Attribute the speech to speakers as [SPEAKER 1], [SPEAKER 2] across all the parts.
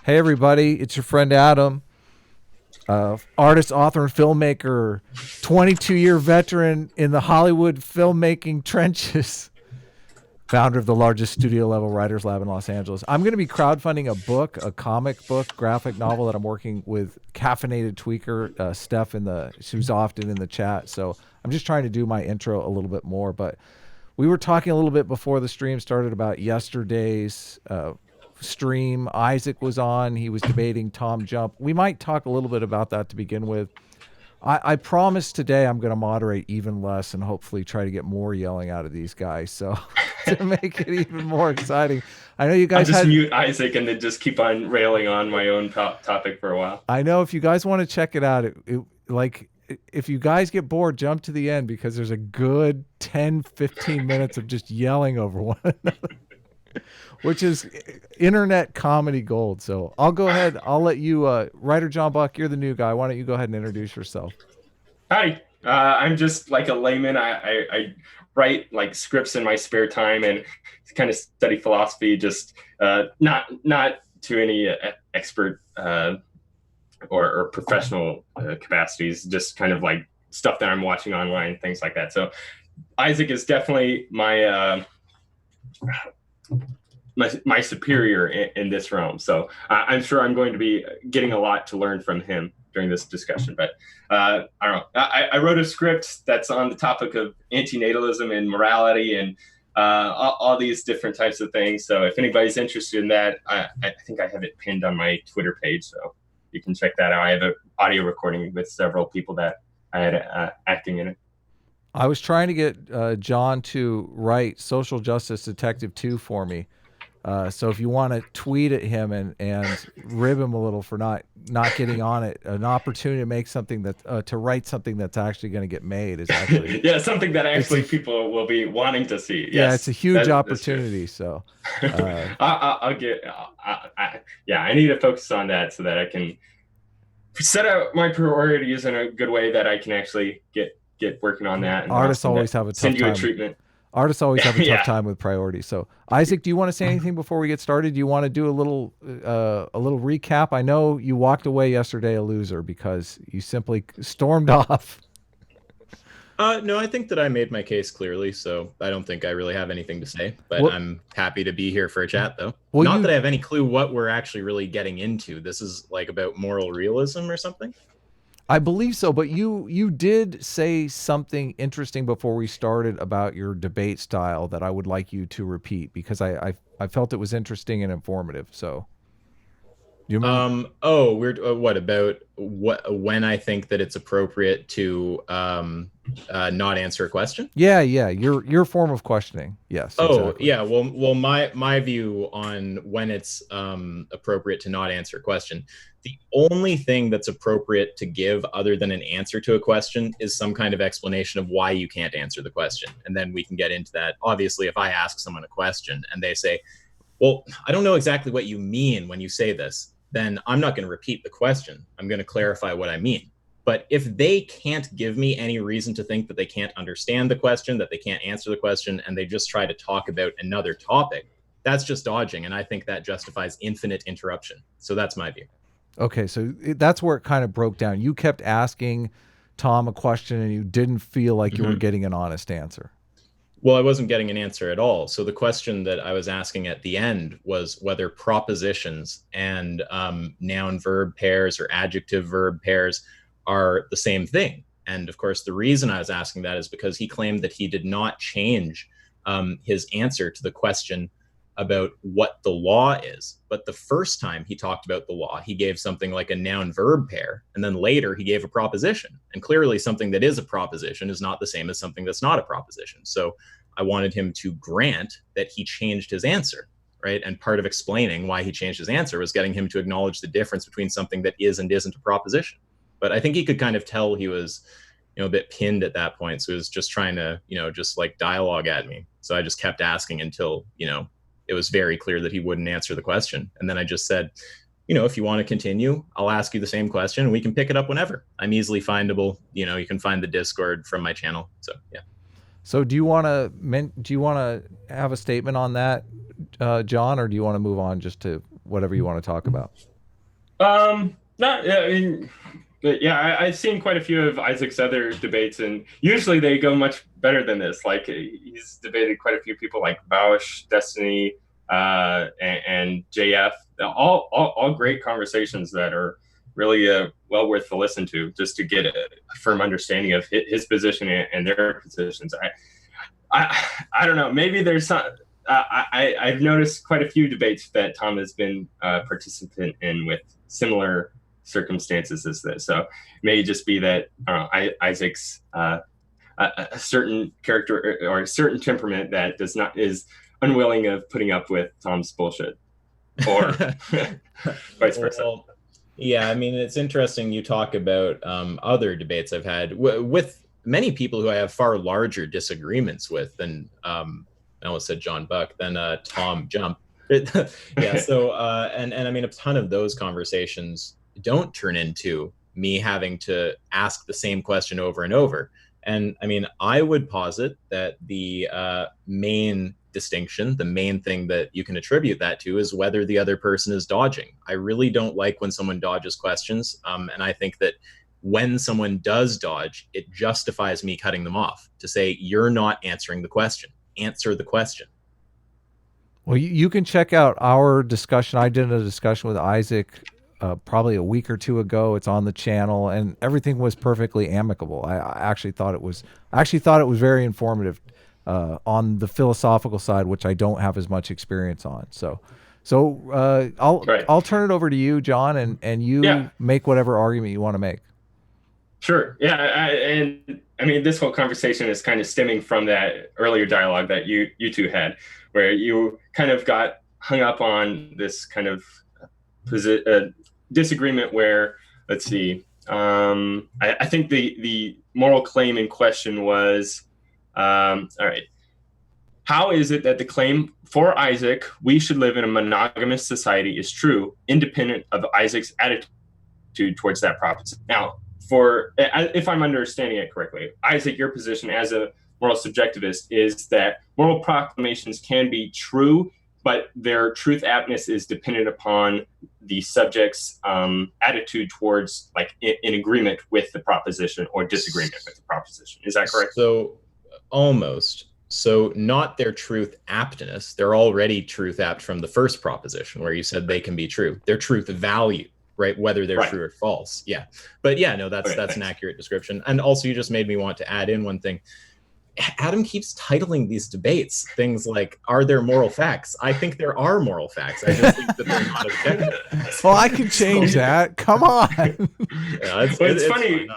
[SPEAKER 1] Hey everybody, it's your friend Adam, artist, author, and filmmaker, 22-year veteran in the Hollywood filmmaking trenches, founder of the largest studio-level writers lab in Los Angeles. I'm going to be crowdfunding a book, a comic book, graphic novel that I'm working with Caffeinated Tweaker, Steph, who's often in the chat. So I'm just trying to do my intro a little bit more. But we were talking a little bit before the stream started about yesterday's stream. Isaac was on. He was debating Tom Jump. We might talk a little bit about that to begin with. I promise today I'm going to moderate even less and hopefully try to get more yelling out of these guys. So to make it even more exciting, I know you guys
[SPEAKER 2] I'll just mute Isaac and then just keep on railing on my own topic for a while.
[SPEAKER 1] I know if you guys want to check it out, if you guys get bored, jump to the end because there's a good 10, 15 minutes of just yelling over one another. Which is internet comedy gold. So I'll go ahead. I'll let you, writer John Buck, you're the new guy. Why don't you go ahead and introduce yourself?
[SPEAKER 2] Hi, I'm just like a layman. I write like scripts in my spare time and kind of study philosophy, just not to any expert or professional capacities, just kind of like stuff that I'm watching online, things like that. So Isaac is definitely my superior in this realm. So I'm sure I'm going to be getting a lot to learn from him during this discussion. But I don't know. I wrote a script that's on the topic of antinatalism and morality and all these different types of things. So if anybody's interested in that, I think I have it pinned on my Twitter page. So you can check that out. I have an audio recording with several people that I had acting in it.
[SPEAKER 1] I was trying to get John to write Social Justice Detective 2 for me. So if you want to tweet at him and rib him a little for not getting on it, an opportunity to make something that to write something that's actually going to get made is actually
[SPEAKER 2] something that actually people will be wanting to see. Yes,
[SPEAKER 1] yeah, it's a huge opportunity. So
[SPEAKER 2] I'll get. I need to focus on that so that I can set out my priorities in a good way that I can actually get working on that. And
[SPEAKER 1] artists always have a tough
[SPEAKER 2] send you
[SPEAKER 1] time.
[SPEAKER 2] a treatment.
[SPEAKER 1] Artists always have a tough time with priorities. So, Isaac, do you want to say anything before we get started? Do you want to do a little recap? I know you walked away yesterday a loser because you simply stormed off.
[SPEAKER 3] No, I think that I made my case clearly, so I don't think I really have anything to say. But I'm happy to be here for a chat, though. Not that I have any clue what we're actually really getting into. This is like about moral realism or something?
[SPEAKER 1] I believe so, but you did say something interesting before we started about your debate style that I would like you to repeat because I felt it was interesting and informative. So,
[SPEAKER 3] you remember? What about when I think that it's appropriate to not answer a question?
[SPEAKER 1] Yeah, your form of questioning. Yes.
[SPEAKER 3] Exactly. Yeah. Well, my view on when it's appropriate to not answer a question. The only thing that's appropriate to give other than an answer to a question is some kind of explanation of why you can't answer the question. And then we can get into that. Obviously, if I ask someone a question and they say, well, I don't know exactly what you mean when you say this, then I'm not going to repeat the question. I'm going to clarify what I mean. But if they can't give me any reason to think that they can't understand the question, that they can't answer the question, and they just try to talk about another topic, that's just dodging. And I think that justifies infinite interruption. So that's my view.
[SPEAKER 1] Okay, so that's where it kind of broke down. You kept asking Tom a question and you didn't feel like you were getting an honest answer.
[SPEAKER 3] Well, I wasn't getting an answer at all. So the question that I was asking at the end was whether propositions and noun-verb pairs or adjective-verb pairs are the same thing. And of course, the reason I was asking that is because he claimed that he did not change his answer to the question about what the law is. But the first time he talked about the law, he gave something like a noun-verb pair, and then later he gave a proposition. And clearly something that is a proposition is not the same as something that's not a proposition. So I wanted him to grant that he changed his answer, right? And part of explaining why he changed his answer was getting him to acknowledge the difference between something that is and isn't a proposition. But I think he could kind of tell he was, a bit pinned at that point. So he was just trying to, just like dialogue at me. So I just kept asking until, it was very clear that he wouldn't answer the question. And then I just said, if you want to continue, I'll ask you the same question and we can pick it up whenever. I'm easily findable. You can find the Discord from my channel. So, yeah.
[SPEAKER 1] So do you want to have a statement on that, John, or do you want to move on just to whatever you want to talk about?
[SPEAKER 2] Not. I mean, but yeah, I've seen quite a few of Isaac's other debates, and usually they go much better than this. Like he's debated quite a few people, like Bausch, Destiny, and JF. All great conversations that are really well worth to listen to, just to get a firm understanding of his position and their positions. I don't know. Maybe there's some. I've noticed quite a few debates that Tom has been a participant in with similar circumstances as this. So it may just be that Isaac's a certain character or a certain temperament that is unwilling of putting up with Tom's bullshit, or vice versa.
[SPEAKER 3] Well, yeah, I mean, it's interesting you talk about other debates I've had with many people who I have far larger disagreements with than I almost said John Buck, than Tom Jump. Yeah, so and I mean, a ton of those conversations don't turn into me having to ask the same question over and over. And I mean, I would posit that the main distinction, the main thing that you can attribute that to, is whether the other person is dodging. I really don't like when someone dodges questions. And I think that when someone does dodge, it justifies me cutting them off to say, you're not answering the question. Answer the question.
[SPEAKER 1] Well, you can check out our discussion. I did a discussion with Isaac probably a week or two ago. It's on the channel, and everything was perfectly amicable. I actually thought it was very informative on the philosophical side, which I don't have as much experience on. So I'll turn it over to you, John, and you make whatever argument you want to make.
[SPEAKER 2] Sure. Yeah, and I mean, this whole conversation is kind of stemming from that earlier dialogue that you two had, where you kind of got hung up on this kind of disagreement where, let's see, I think the moral claim in question was, all right, how is it that the claim for Isaac, we should live in a monogamous society, is true, independent of Isaac's attitude towards that proposition? Now, if I'm understanding it correctly, Isaac, your position as a moral subjectivist is that moral proclamations can be true, but their truth aptness is dependent upon the subject's attitude towards, like, in agreement with the proposition or disagreement with the proposition. Is that correct?
[SPEAKER 3] So almost. So not their truth aptness. They're already truth apt from the first proposition where you said they can be true. Their truth value. Right, whether they're true or false. Yeah, but yeah, no, that's an accurate description. And also, you just made me want to add in one thing. Adam keeps titling these debates things like, "Are there moral facts?" I think there are moral facts. I just think that they're not objective.
[SPEAKER 1] Well, I can change that. Come on.
[SPEAKER 2] Yeah, it's funny.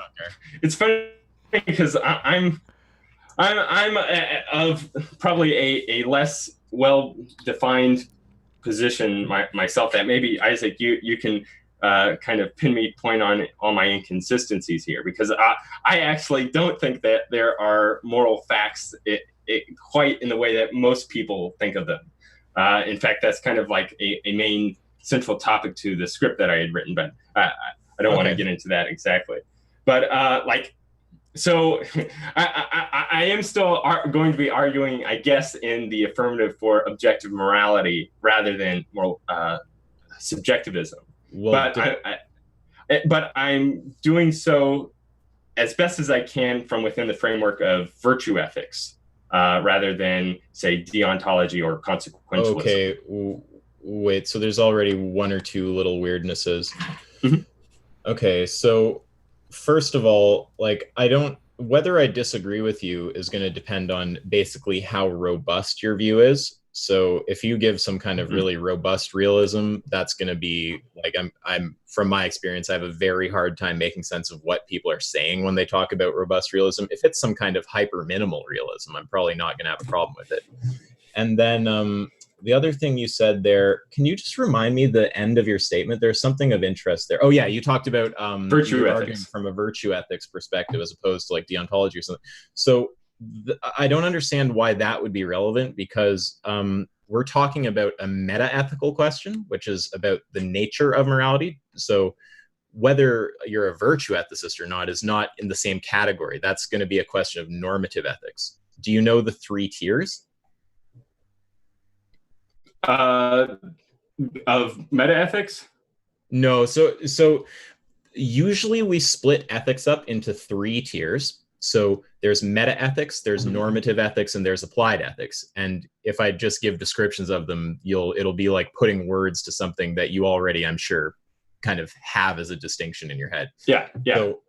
[SPEAKER 2] It's funny because I'm of probably a less well-defined position myself. That maybe, Isaac, you can kind of pin me point on all my inconsistencies here, because I actually don't think that there are moral facts quite in the way that most people think of them. In fact, that's kind of like a main central topic to the script that I had written, but I don't want to get into that exactly. But so I am still going to be arguing, I guess, in the affirmative for objective morality rather than moral subjectivism. Well, but I'm doing so as best as I can from within the framework of virtue ethics, rather than, say, deontology or consequentialism.
[SPEAKER 3] Okay, wait, so there's already one or two little weirdnesses. Mm-hmm. Okay, so first of all, like, whether I disagree with you is going to depend on basically how robust your view is. So if you give some kind of really robust realism, that's going to be like, I'm from my experience, I have a very hard time making sense of what people are saying when they talk about robust realism. If it's some kind of hyper minimal realism, I'm probably not going to have a problem with it. And then the other thing you said there, can you just remind me the end of your statement? There's something of interest there. Oh yeah, you talked about
[SPEAKER 2] virtue ethics
[SPEAKER 3] from a virtue ethics perspective as opposed to like deontology or something. So I don't understand why that would be relevant, because we're talking about a meta-ethical question, which is about the nature of morality. So whether you're a virtue ethicist or not is not in the same category. That's going to be a question of normative ethics. Do you know the 3 tiers?
[SPEAKER 2] Of meta-ethics?
[SPEAKER 3] No, so usually we split ethics up into 3 tiers. So there's meta ethics, there's normative ethics, and there's applied ethics. And if I just give descriptions of them, it'll be like putting words to something that you already, I'm sure, kind of have as a distinction in your head.
[SPEAKER 2] Yeah.
[SPEAKER 3] So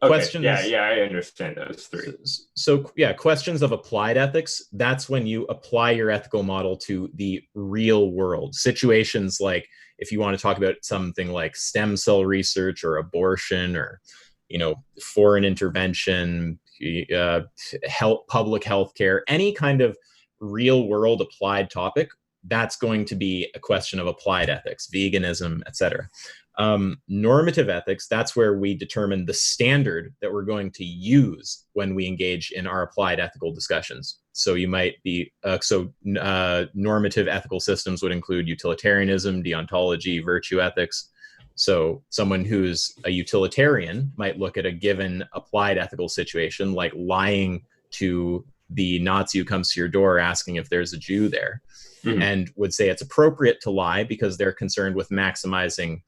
[SPEAKER 2] okay.
[SPEAKER 3] questions.
[SPEAKER 2] Yeah, I understand those 3.
[SPEAKER 3] So yeah, questions of applied ethics. That's when you apply your ethical model to the real world situations, like if you want to talk about something like stem cell research or abortion or, foreign intervention, public health care, any kind of real world applied topic, that's going to be a question of applied ethics, veganism, etc. Normative ethics, that's where we determine the standard that we're going to use when we engage in our applied ethical discussions. So you might be, normative ethical systems would include utilitarianism, deontology, virtue ethics. So someone who's a utilitarian might look at a given applied ethical situation, like lying to the Nazi who comes to your door asking if there's a Jew there, and would say it's appropriate to lie because they're concerned with maximizing,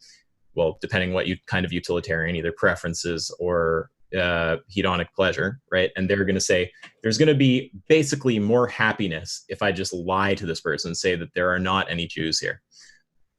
[SPEAKER 3] well, depending what kind of utilitarian, either preferences or hedonic pleasure, right? And they're going to say there's going to be basically more happiness if I just lie to this person and say that there are not any Jews here.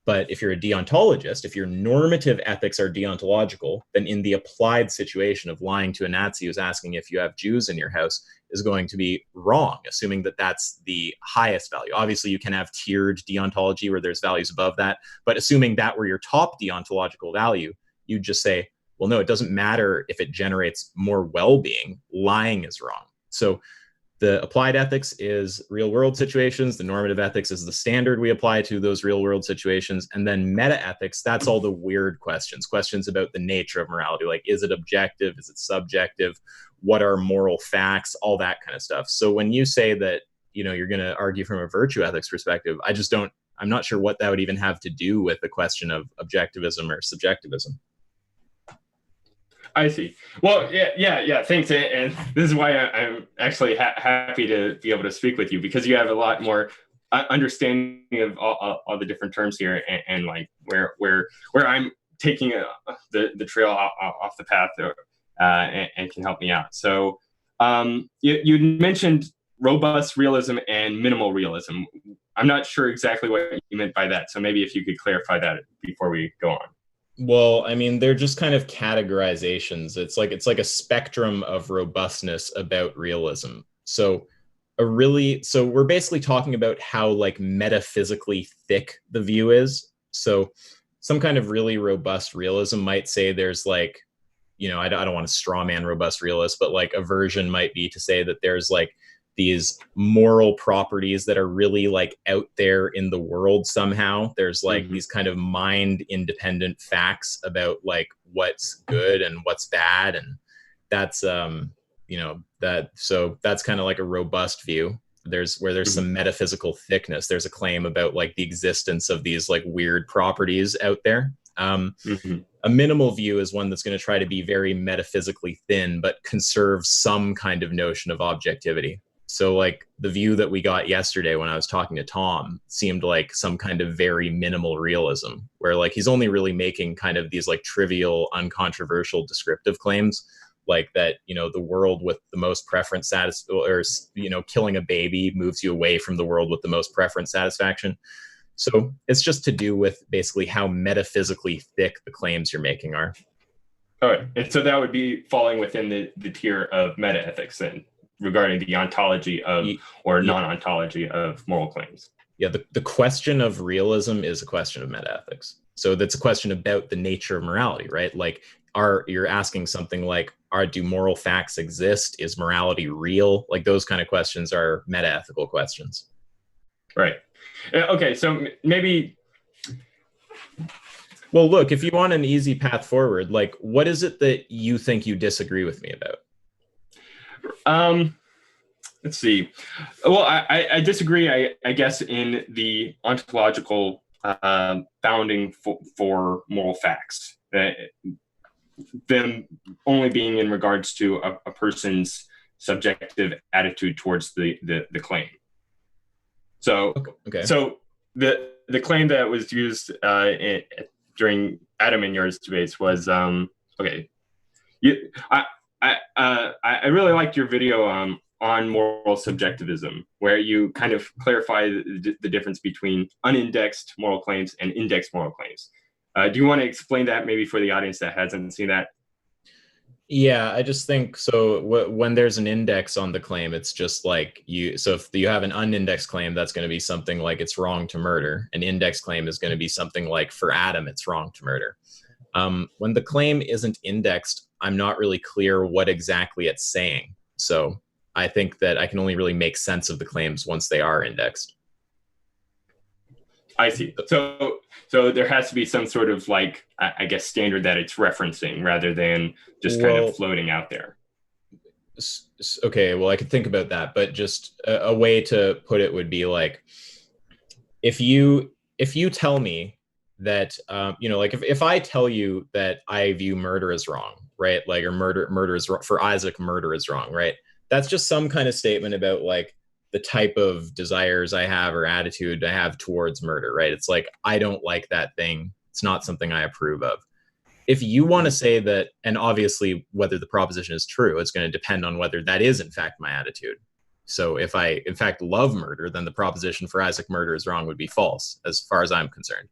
[SPEAKER 3] But if you're a deontologist, if your normative ethics are deontological, then in the applied situation of lying to a Nazi who's asking if you have Jews in your house is going to be wrong, assuming that that's the highest value. Obviously, you can have tiered deontology where there's values above that, but assuming that were your top deontological value, you'd just say, well, no, it doesn't matter if it generates more well-being. Lying is wrong. So the applied ethics is real world situations. The normative ethics is the standard we apply to those real world situations. And then meta ethics, that's all the weird questions about the nature of morality. Like, is it objective? Is it subjective? What are moral facts? All that kind of stuff. So when you say that, you're going to argue from a virtue ethics perspective, I'm not sure what that would even have to do with the question of objectivism or subjectivism.
[SPEAKER 2] I see. Well, yeah. Thanks, and this is why I'm actually happy to be able to speak with you, because you have a lot more understanding of all the different terms here, and like where I'm taking the trail off the path, and can help me out. So, you mentioned robust realism and minimal realism. I'm not sure exactly what you meant by that, so maybe if you could clarify that before we go on.
[SPEAKER 3] Well, I mean, they're just kind of categorizations. It's like a spectrum of robustness about realism. So we're basically talking about how like metaphysically thick the view is. So some kind of really robust realism might say there's like, I don't want to straw man robust realist, but like a version might be to say that there's like these moral properties that are really like out there in the world somehow. There's like these kind of mind independent facts about like what's good and what's bad. And that's, so that's kind of like a robust view. There's some metaphysical thickness. There's a claim about like the existence of these like weird properties out there. A minimal view is one that's going to try to be very metaphysically thin, but conserve some kind of notion of objectivity. So like the view that we got yesterday when I was talking to Tom seemed like some kind of very minimal realism, where like he's only really making kind of these like trivial, uncontroversial descriptive claims, like that, the world with the most preference killing a baby moves you away from the world with the most preference satisfaction. So it's just to do with basically how metaphysically thick the claims you're making are.
[SPEAKER 2] All right. And so that would be falling within the tier of meta-ethics then, regarding the ontology of or non-ontology of moral claims.
[SPEAKER 3] Yeah, the question of realism is a question of metaethics. So that's a question about the nature of morality, right? Like, you're asking something like, do moral facts exist? Is morality real? Like those kind of questions are metaethical questions.
[SPEAKER 2] Right. Okay, so maybe...
[SPEAKER 3] Well, look, if you want an easy path forward, like what is it that you think you disagree with me about?
[SPEAKER 2] Let's see. Well, I disagree, I guess, in the ontological bounding for moral facts. Them only being in regards to a person's subjective attitude towards the claim. So,
[SPEAKER 3] okay.
[SPEAKER 2] So the claim that was used during Adam and yours debates was okay. I really liked your video on moral subjectivism, where you kind of clarify the difference between unindexed moral claims and indexed moral claims. Do you want to explain that maybe for the audience that hasn't seen that?
[SPEAKER 3] Yeah, I just think so. When there's an index on the claim, it's just like so if you have an unindexed claim, that's going to be something like it's wrong to murder. An index claim is going to be something like for Adam, it's wrong to murder. When the claim isn't indexed, I'm not really clear what exactly it's saying. So I think that I can only really make sense of the claims once they are indexed.
[SPEAKER 2] I see. So there has to be some sort of like, I guess, standard that it's referencing rather than just kind of floating out there.
[SPEAKER 3] Okay, well, I could think about that, but just a way to put it would be like, if you tell me that, like if I tell you that I view murder as wrong, right? Like, or murder is wrong, for Isaac, murder is wrong, right? That's just some kind of statement about like the type of desires I have or attitude I have towards murder, right? It's like, I don't like that thing. It's not something I approve of. If you want to say that, and obviously whether the proposition is true, it's going to depend on whether that is in fact my attitude. So if I in fact love murder, then the proposition for Isaac murder is wrong would be false as far as I'm concerned.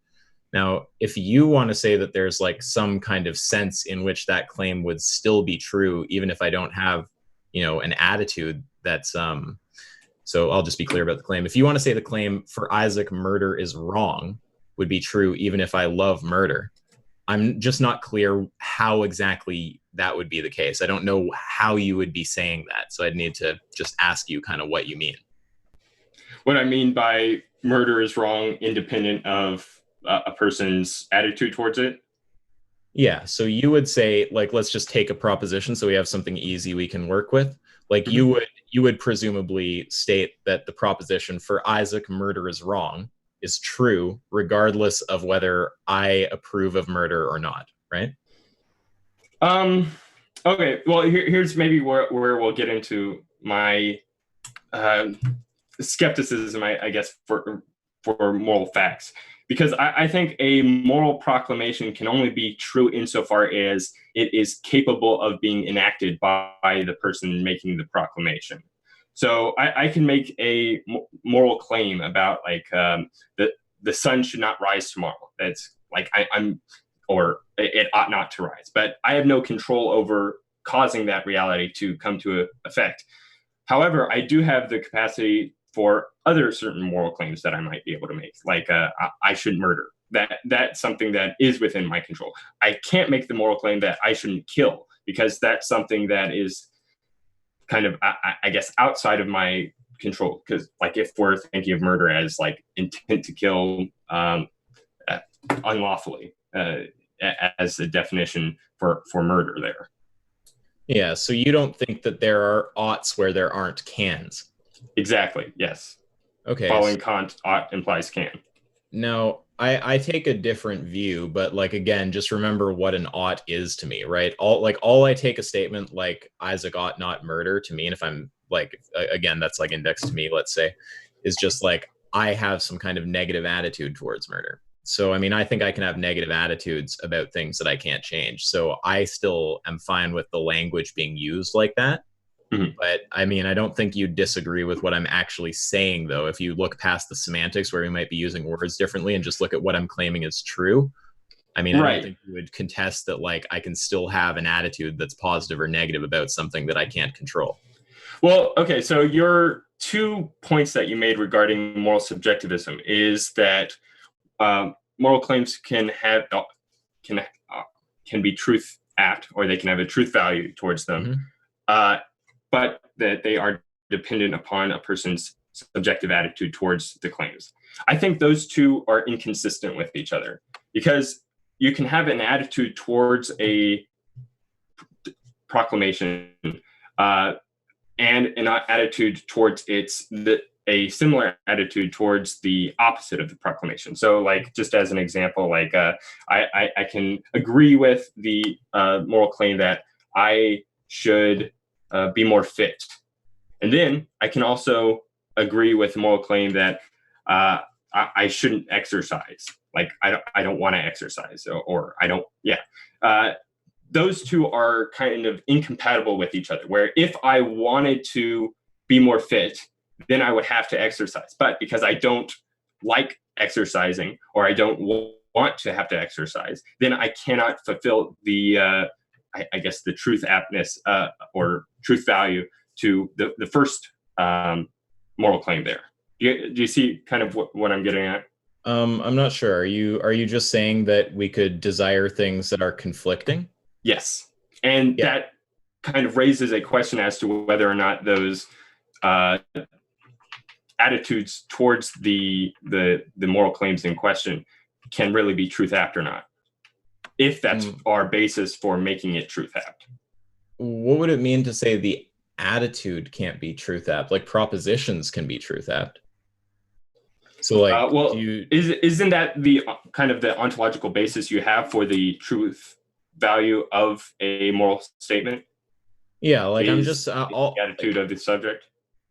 [SPEAKER 3] Now, if you want to say that there's like some kind of sense in which that claim would still be true, even if I don't have, an attitude that's, so I'll just be clear about the claim. If you want to say the claim for Isaac murder is wrong would be true, even if I love murder, I'm just not clear how exactly that would be the case. I don't know how you would be saying that. So I'd need to just ask you kind of what you mean.
[SPEAKER 2] What I mean by murder is wrong, independent of a person's attitude towards it.
[SPEAKER 3] Yeah. So you would say, like, let's just take a proposition so we have something easy we can work with. Like, you would presumably state that the proposition for Isaac murder is wrong is true, regardless of whether I approve of murder or not, right?
[SPEAKER 2] Okay. Well, here's maybe where we'll get into my skepticism, I guess, for moral facts. Because I think a moral proclamation can only be true insofar as it is capable of being enacted by the person making the proclamation. So I can make a moral claim about like the sun should not rise tomorrow. That's like or it ought not to rise. But I have no control over causing that reality to come to effect. However, I do have the capacity for other certain moral claims that I might be able to make, like I should murder. That's something that is within my control. I can't make the moral claim that I shouldn't kill, because that's something that is kind of, I guess, outside of my control. Because like if we're thinking of murder as like intent to kill unlawfully as a definition for murder there.
[SPEAKER 3] Yeah, so you don't think that there are oughts where there aren't cans?
[SPEAKER 2] Exactly, yes.
[SPEAKER 3] Okay.
[SPEAKER 2] Following Kant, ought implies can.
[SPEAKER 3] Now, I take a different view, but like, again, just remember what an ought is to me, right? All I take a statement like Isaac ought not murder to mean, if I'm like, again, that's like indexed to me, let's say, is just like, I have some kind of negative attitude towards murder. So, I mean, I think I can have negative attitudes about things that I can't change. So I still am fine with the language being used like that. Mm-hmm. But I mean, I don't think you disagree with what I'm actually saying, though. If you look past the semantics where we might be using words differently and just look at what I'm claiming is true, I mean, right. I don't think you would contest that, like, I can still have an attitude that's positive or negative about something that I can't control.
[SPEAKER 2] Well, okay, so your 2 points that you made regarding moral subjectivism is that moral claims can be truth apt, or they can have a truth value towards them. Mm-hmm. But that they are dependent upon a person's subjective attitude towards the claims. I think those two are inconsistent with each other, because you can have an attitude towards a proclamation and an attitude towards a similar attitude towards the opposite of the proclamation. So like, just as an example, like I can agree with the moral claim that I should be more fit. And then I can also agree with the moral claim that I shouldn't exercise. like I don't want to exercise, or I don't, those two are kind of incompatible with each other, where if I wanted to be more fit, then I would have to exercise. But because I don't like exercising, or I don't want to have to exercise, then I cannot fulfill the, I guess, the truth aptness or truth value to the first moral claim there. Do you see kind of what I'm getting at?
[SPEAKER 3] I'm not sure. Are you just saying that we could desire things that are conflicting?
[SPEAKER 2] Yes. And that kind of raises a question as to whether or not those attitudes towards the moral claims in question can really be truth apt or not, if that's our basis for making it truth apt.
[SPEAKER 3] What would it mean to say the attitude can't be truth apt? Like propositions can be truth apt. So like,
[SPEAKER 2] isn't that the kind of the ontological basis you have for the truth value of a moral statement?
[SPEAKER 3] Yeah, like I'm
[SPEAKER 2] just the attitude of the subject.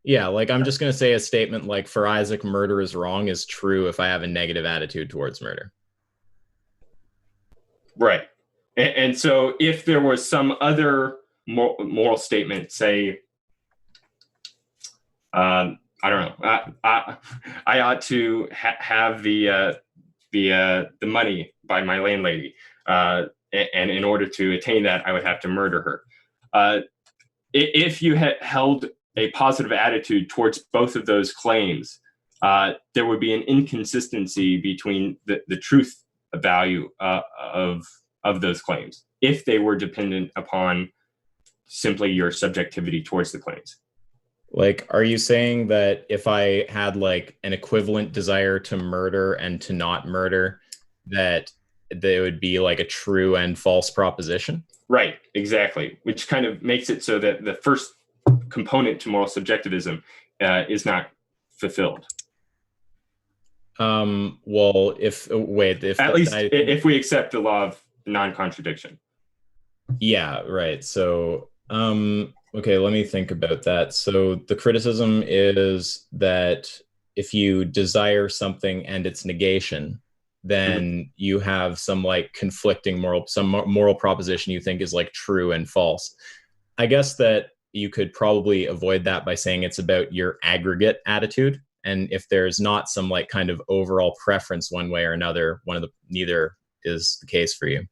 [SPEAKER 3] Yeah, like I'm just going to say a statement like, for Isaac, murder is wrong is true if I have a negative attitude towards murder.
[SPEAKER 2] Right. And so if there was some other moral statement, say, I don't know, I ought to have the money by my landlady, and in order to attain that, I would have to murder her. If you had held a positive attitude towards both of those claims, there would be an inconsistency between the truth value of those claims if they were dependent upon simply your subjectivity towards the claims.
[SPEAKER 3] Like, are you saying that if I had like an equivalent desire to murder and to not murder, that they would be like a true and false proposition?
[SPEAKER 2] Right, exactly. Which kind of makes it so that the first component to moral subjectivism is not fulfilled.
[SPEAKER 3] Well, if
[SPEAKER 2] we accept the law of non-contradiction.
[SPEAKER 3] Yeah, right. So, okay, let me think about that. So the criticism is that if you desire something and its negation, then you have some like conflicting moral proposition you think is like true and false. I guess that you could probably avoid that by saying it's about your aggregate attitude. And if there's not some like kind of overall preference one way or another, neither is the case for you.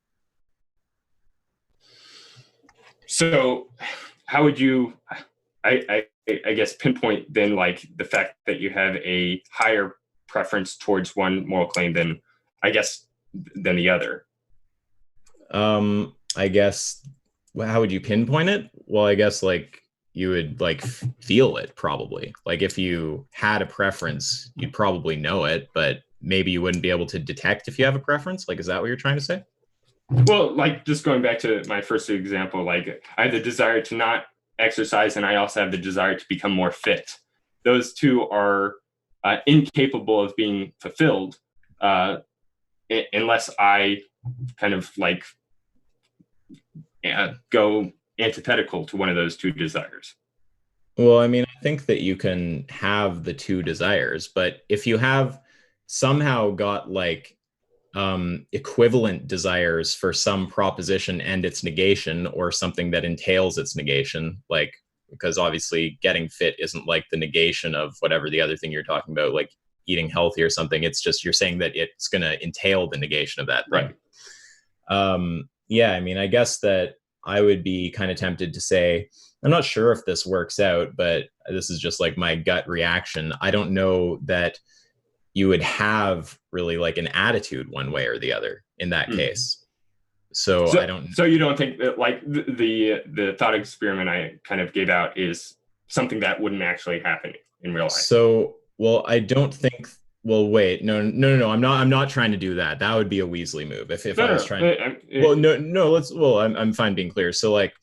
[SPEAKER 2] So how would you, I guess, pinpoint then like the fact that you have a higher preference towards one moral claim than the other?
[SPEAKER 3] I guess, how would you pinpoint it? Well, I guess like you would like feel it probably. Like if you had a preference, you'd probably know it, but maybe you wouldn't be able to detect if you have a preference. Like, is that what you're trying to say?
[SPEAKER 2] Well, like just going back to my first example, like I have the desire to not exercise and I also have the desire to become more fit. Those two are incapable of being fulfilled unless I kind of like go antithetical to one of those two desires.
[SPEAKER 3] Well, I mean, I think that you can have the two desires, but if you have somehow got like equivalent desires for some proposition and its negation, or something that entails its negation, like, because obviously getting fit isn't like the negation of whatever the other thing you're talking about, like eating healthy or something. It's just you're saying that it's going to entail the negation of that thing.
[SPEAKER 2] Right.
[SPEAKER 3] Yeah, I mean, I guess that I would be kind of tempted to say, I'm not sure if this works out, but this is just like my gut reaction. I don't know that you would have really like an attitude one way or the other in that case. So I don't.
[SPEAKER 2] So you don't think that like the thought experiment I kind of gave out is something that wouldn't actually happen in real life? So,
[SPEAKER 3] well, I don't think. Well, wait, no. I'm not trying to do that. That would be a Weasley move. If I was trying. I'm fine being clear. So like,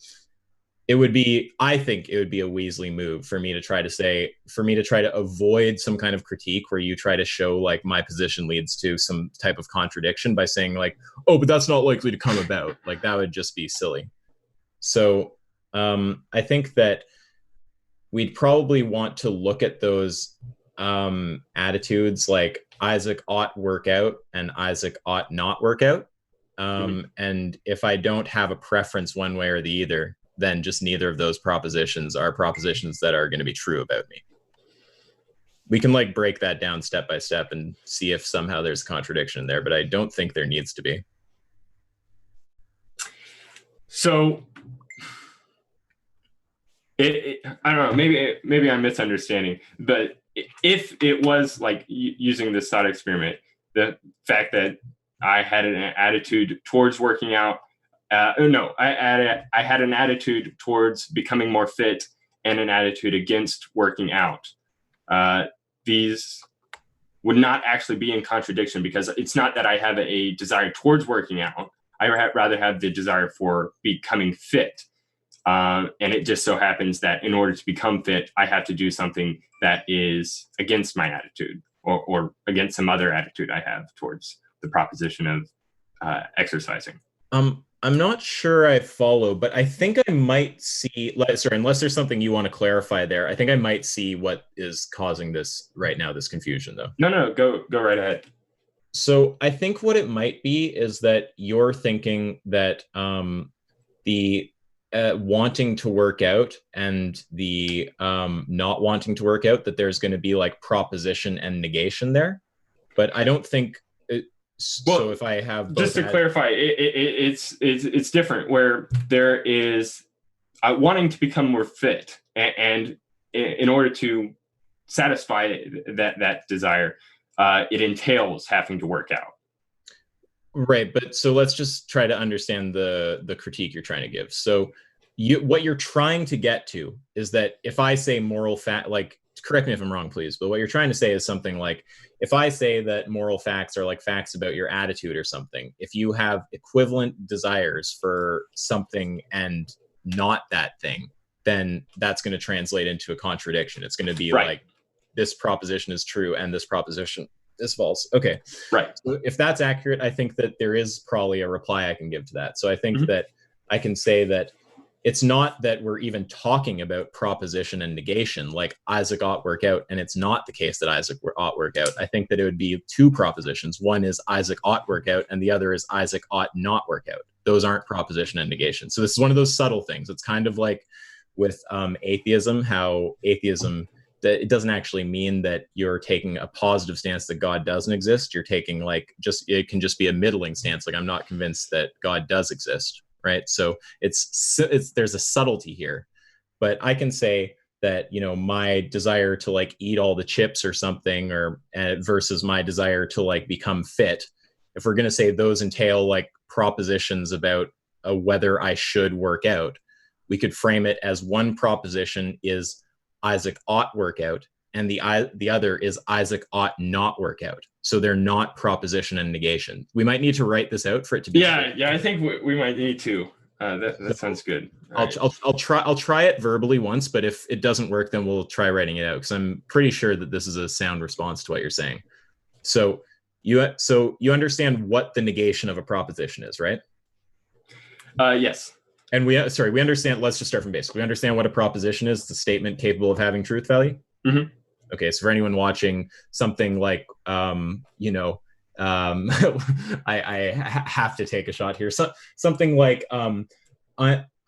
[SPEAKER 3] I think it would be a Weasley move for me to try to avoid some kind of critique where you try to show like my position leads to some type of contradiction by saying like, oh, but that's not likely to come about. Like that would just be silly. So I think that we'd probably want to look at those attitudes like Isaac ought work out and Isaac ought not work out. And if I don't have a preference one way or the other, then just neither of those propositions are propositions that are going to be true about me. We can like break that down step by step and see if somehow there's a contradiction there, but I don't think there needs to be.
[SPEAKER 2] So I don't know, maybe I'm misunderstanding, but if it was like using this thought experiment, the fact that I had an attitude towards working out, I had an attitude towards becoming more fit and an attitude against working out. These would not actually be in contradiction, because it's not that I have a desire towards working out. I rather have the desire for becoming fit. And it just so happens that in order to become fit, I have to do something that is against my attitude or against some other attitude I have towards the proposition of exercising.
[SPEAKER 3] I'm not sure I follow, but I think I might see, sorry, unless there's something you want to clarify there, I think I might see what is causing this right now, this confusion though.
[SPEAKER 2] No, go right ahead.
[SPEAKER 3] So I think what it might be is that you're thinking that the wanting to work out and the not wanting to work out, that there's going to be like proposition and negation there. But I don't think... So if I have
[SPEAKER 2] just to clarify, it's different, where there is wanting to become more fit, and in order to satisfy that desire, it entails having to work out.
[SPEAKER 3] Right, but so let's just try to understand the critique you're trying to give. So what you're trying to get to is that if I say moral fact, like, correct me if I'm wrong, please, but what you're trying to say is something like, if I say that moral facts are like facts about your attitude or something, if you have equivalent desires for something and not that thing, then that's going to translate into a contradiction. It's going to be like, this proposition is true and this proposition is false. Okay.
[SPEAKER 2] Right.
[SPEAKER 3] So if that's accurate, I think that there is probably a reply I can give to that. So I think that I can say that it's not that we're even talking about proposition and negation, like Isaac ought work out, and it's not the case that Isaac ought work out. I think that it would be two propositions. One is Isaac ought work out, and the other is Isaac ought not work out. Those aren't proposition and negation. So this is one of those subtle things. It's kind of like with atheism, how atheism, that it doesn't actually mean that you're taking a positive stance that God doesn't exist. You're taking like it can just be a middling stance. Like, I'm not convinced that God does exist. Right. So there's a subtlety here, but I can say that, my desire to like eat all the chips or something, or versus my desire to like become fit. If we're going to say those entail like propositions about whether I should work out, we could frame it as one proposition is Isaac ought work out, and the other is Isaac ought not work out. So they're not proposition and negation. We might need to write this out for it to be.
[SPEAKER 2] Yeah. I think we might need to. That sounds good.
[SPEAKER 3] I'll try it verbally once, but if it doesn't work, then we'll try writing it out, because I'm pretty sure that this is a sound response to what you're saying. So you understand what the negation of a proposition is, right?
[SPEAKER 2] Yes.
[SPEAKER 3] And we understand. Let's just start from basics. We understand what a proposition is. It's a statement capable of having truth value.
[SPEAKER 2] Mm-hmm.
[SPEAKER 3] Okay, so for anyone watching, something like, I have to take a shot here. So, something like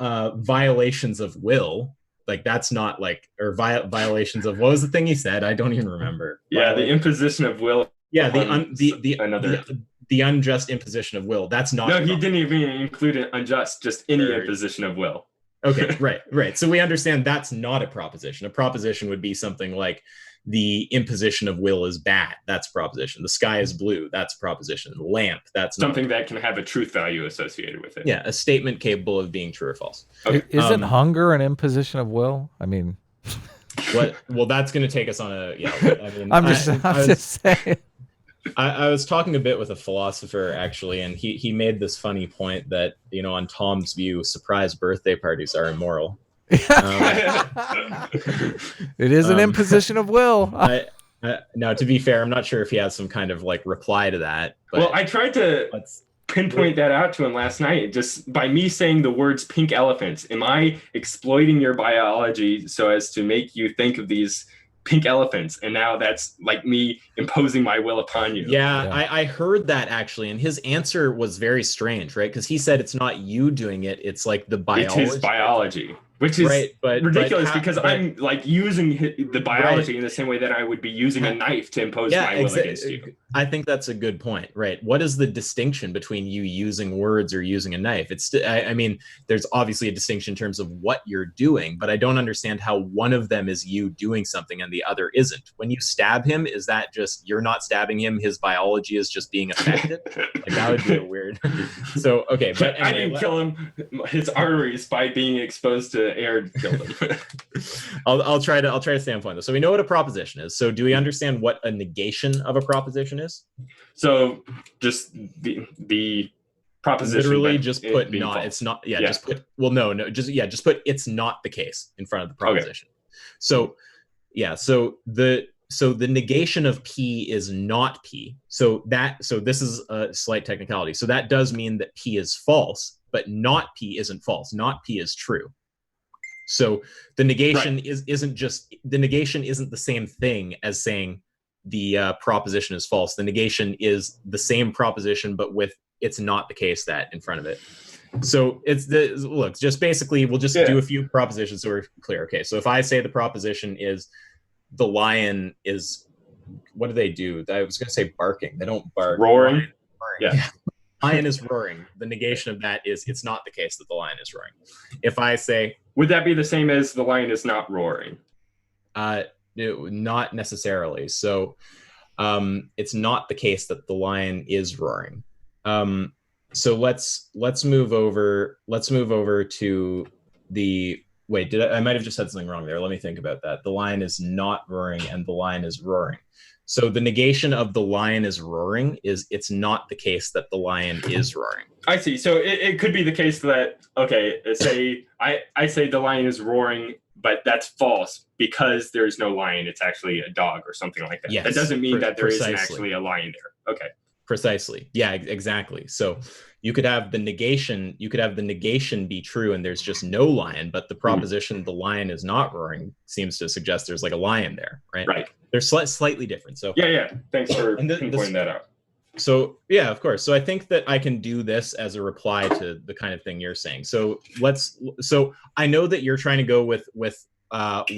[SPEAKER 3] violations of will, like that's not like, or violations of, what was the thing he said? I don't even remember.
[SPEAKER 2] Yeah, the imposition of will.
[SPEAKER 3] Yeah, the unjust imposition of will. That's not.
[SPEAKER 2] No, he didn't even include an unjust, just any imposition of will.
[SPEAKER 3] Okay, right. So we understand that's not a proposition. A proposition would be something like, the imposition of will is bad. That's a proposition. The sky is blue. That's a proposition. The lamp. That's
[SPEAKER 2] something that can have a truth value associated with it.
[SPEAKER 3] Yeah, a statement capable of being true or false.
[SPEAKER 1] Okay. Isn't hunger an imposition of will? I mean,
[SPEAKER 3] what? Well, that's going to take us on a. Yeah, I mean,
[SPEAKER 1] I'm just saying.
[SPEAKER 3] I was talking a bit with a philosopher actually, and he made this funny point that, on Tom's view, surprise birthday parties are immoral.
[SPEAKER 1] It is an imposition of will.
[SPEAKER 3] Now, to be fair, I'm not sure if he has some kind of like reply to that. But
[SPEAKER 2] well, I tried to pinpoint that out to him last night, just by me saying the words pink elephant. Am I exploiting your biology so as to make you think of these pink elephants, and now that's like me imposing my will upon you.
[SPEAKER 3] Yeah. I heard that actually, and his answer was very strange, right? Because he said it's not you doing it, it's like the biology.
[SPEAKER 2] It's his biology, which is
[SPEAKER 3] right, but
[SPEAKER 2] ridiculous because I'm like using the biology in the same way that I would be using a knife to impose my will against you.
[SPEAKER 3] I think that's a good point, right? What is the distinction between you using words or using a knife? I mean, there's obviously a distinction in terms of what you're doing, but I don't understand how one of them is you doing something and the other isn't. When you stab him, is that just you're not stabbing him, his biology is just being affected? Like, that would be a weird. So okay, but anyway,
[SPEAKER 2] I didn't kill him. His arteries by being exposed to air killed him.
[SPEAKER 3] I'll try to stay on point though. So we know what a proposition is. So do we understand what a negation of a proposition is?
[SPEAKER 2] So just the proposition,
[SPEAKER 3] literally just put not
[SPEAKER 2] false.
[SPEAKER 3] It's not just put just put it's not the case in front of the proposition. Okay. So the negation of P is not P. So this is a slight technicality. So that does mean that P is false, but not P isn't false. Not P is true. So the negation isn't the same thing as saying the proposition is false. The negation is the same proposition, but with it's not the case that in front of it. So just basically we'll just do a few propositions so we're clear. Okay, so if I say the proposition is the lion is, what do they do? I was going to say barking. They don't bark.
[SPEAKER 2] Roaring. Yeah.
[SPEAKER 3] Lion is roaring. The negation of that is it's not the case that the lion is roaring. If I say,
[SPEAKER 2] would that be the same as the lion is not roaring?
[SPEAKER 3] Not necessarily. So it's not the case that the lion is roaring. So let's move over to the wait. I might have just said something wrong there. Let me think about that. The lion is not roaring and the lion is roaring. So the negation of the lion is roaring is it's not the case that the lion is roaring.
[SPEAKER 2] I see. So it could be the case that, okay, say I say the lion is roaring, but that's false because there's no lion. It's actually a dog or something like that.
[SPEAKER 3] Yes,
[SPEAKER 2] that doesn't mean that there isn't actually a lion there. Okay.
[SPEAKER 3] Precisely. Yeah, exactly. So you could have the negation be true and there's just no lion, but the proposition the lion is not roaring seems to suggest there's like a lion there, right?
[SPEAKER 2] Right.
[SPEAKER 3] They're slightly different. So
[SPEAKER 2] yeah. Thanks for pointing that out.
[SPEAKER 3] So yeah, of course. So I think that I can do this as a reply to the kind of thing you're saying. So I know that you're trying to go with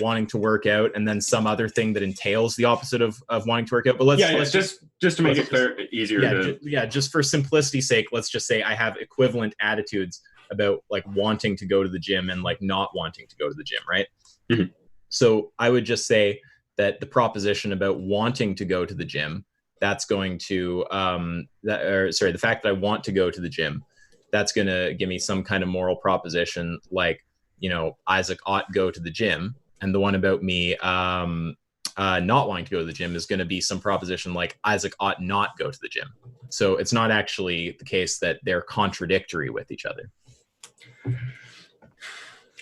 [SPEAKER 3] wanting to work out and then some other thing that entails the opposite of wanting to work out. But let's
[SPEAKER 2] just to make it clear, easier.
[SPEAKER 3] Just for simplicity's sake, let's just say I have equivalent attitudes about like wanting to go to the gym and like not wanting to go to the gym, right?
[SPEAKER 2] Mm-hmm.
[SPEAKER 3] So I would just say that the proposition about wanting to go to the gym, that's going to the fact that I want to go to the gym, that's going to give me some kind of moral proposition like, you know, Isaac ought go to the gym. And the one about me not wanting to go to the gym is going to be some proposition like Isaac ought not go to the gym. So it's not actually the case that they're contradictory with each other.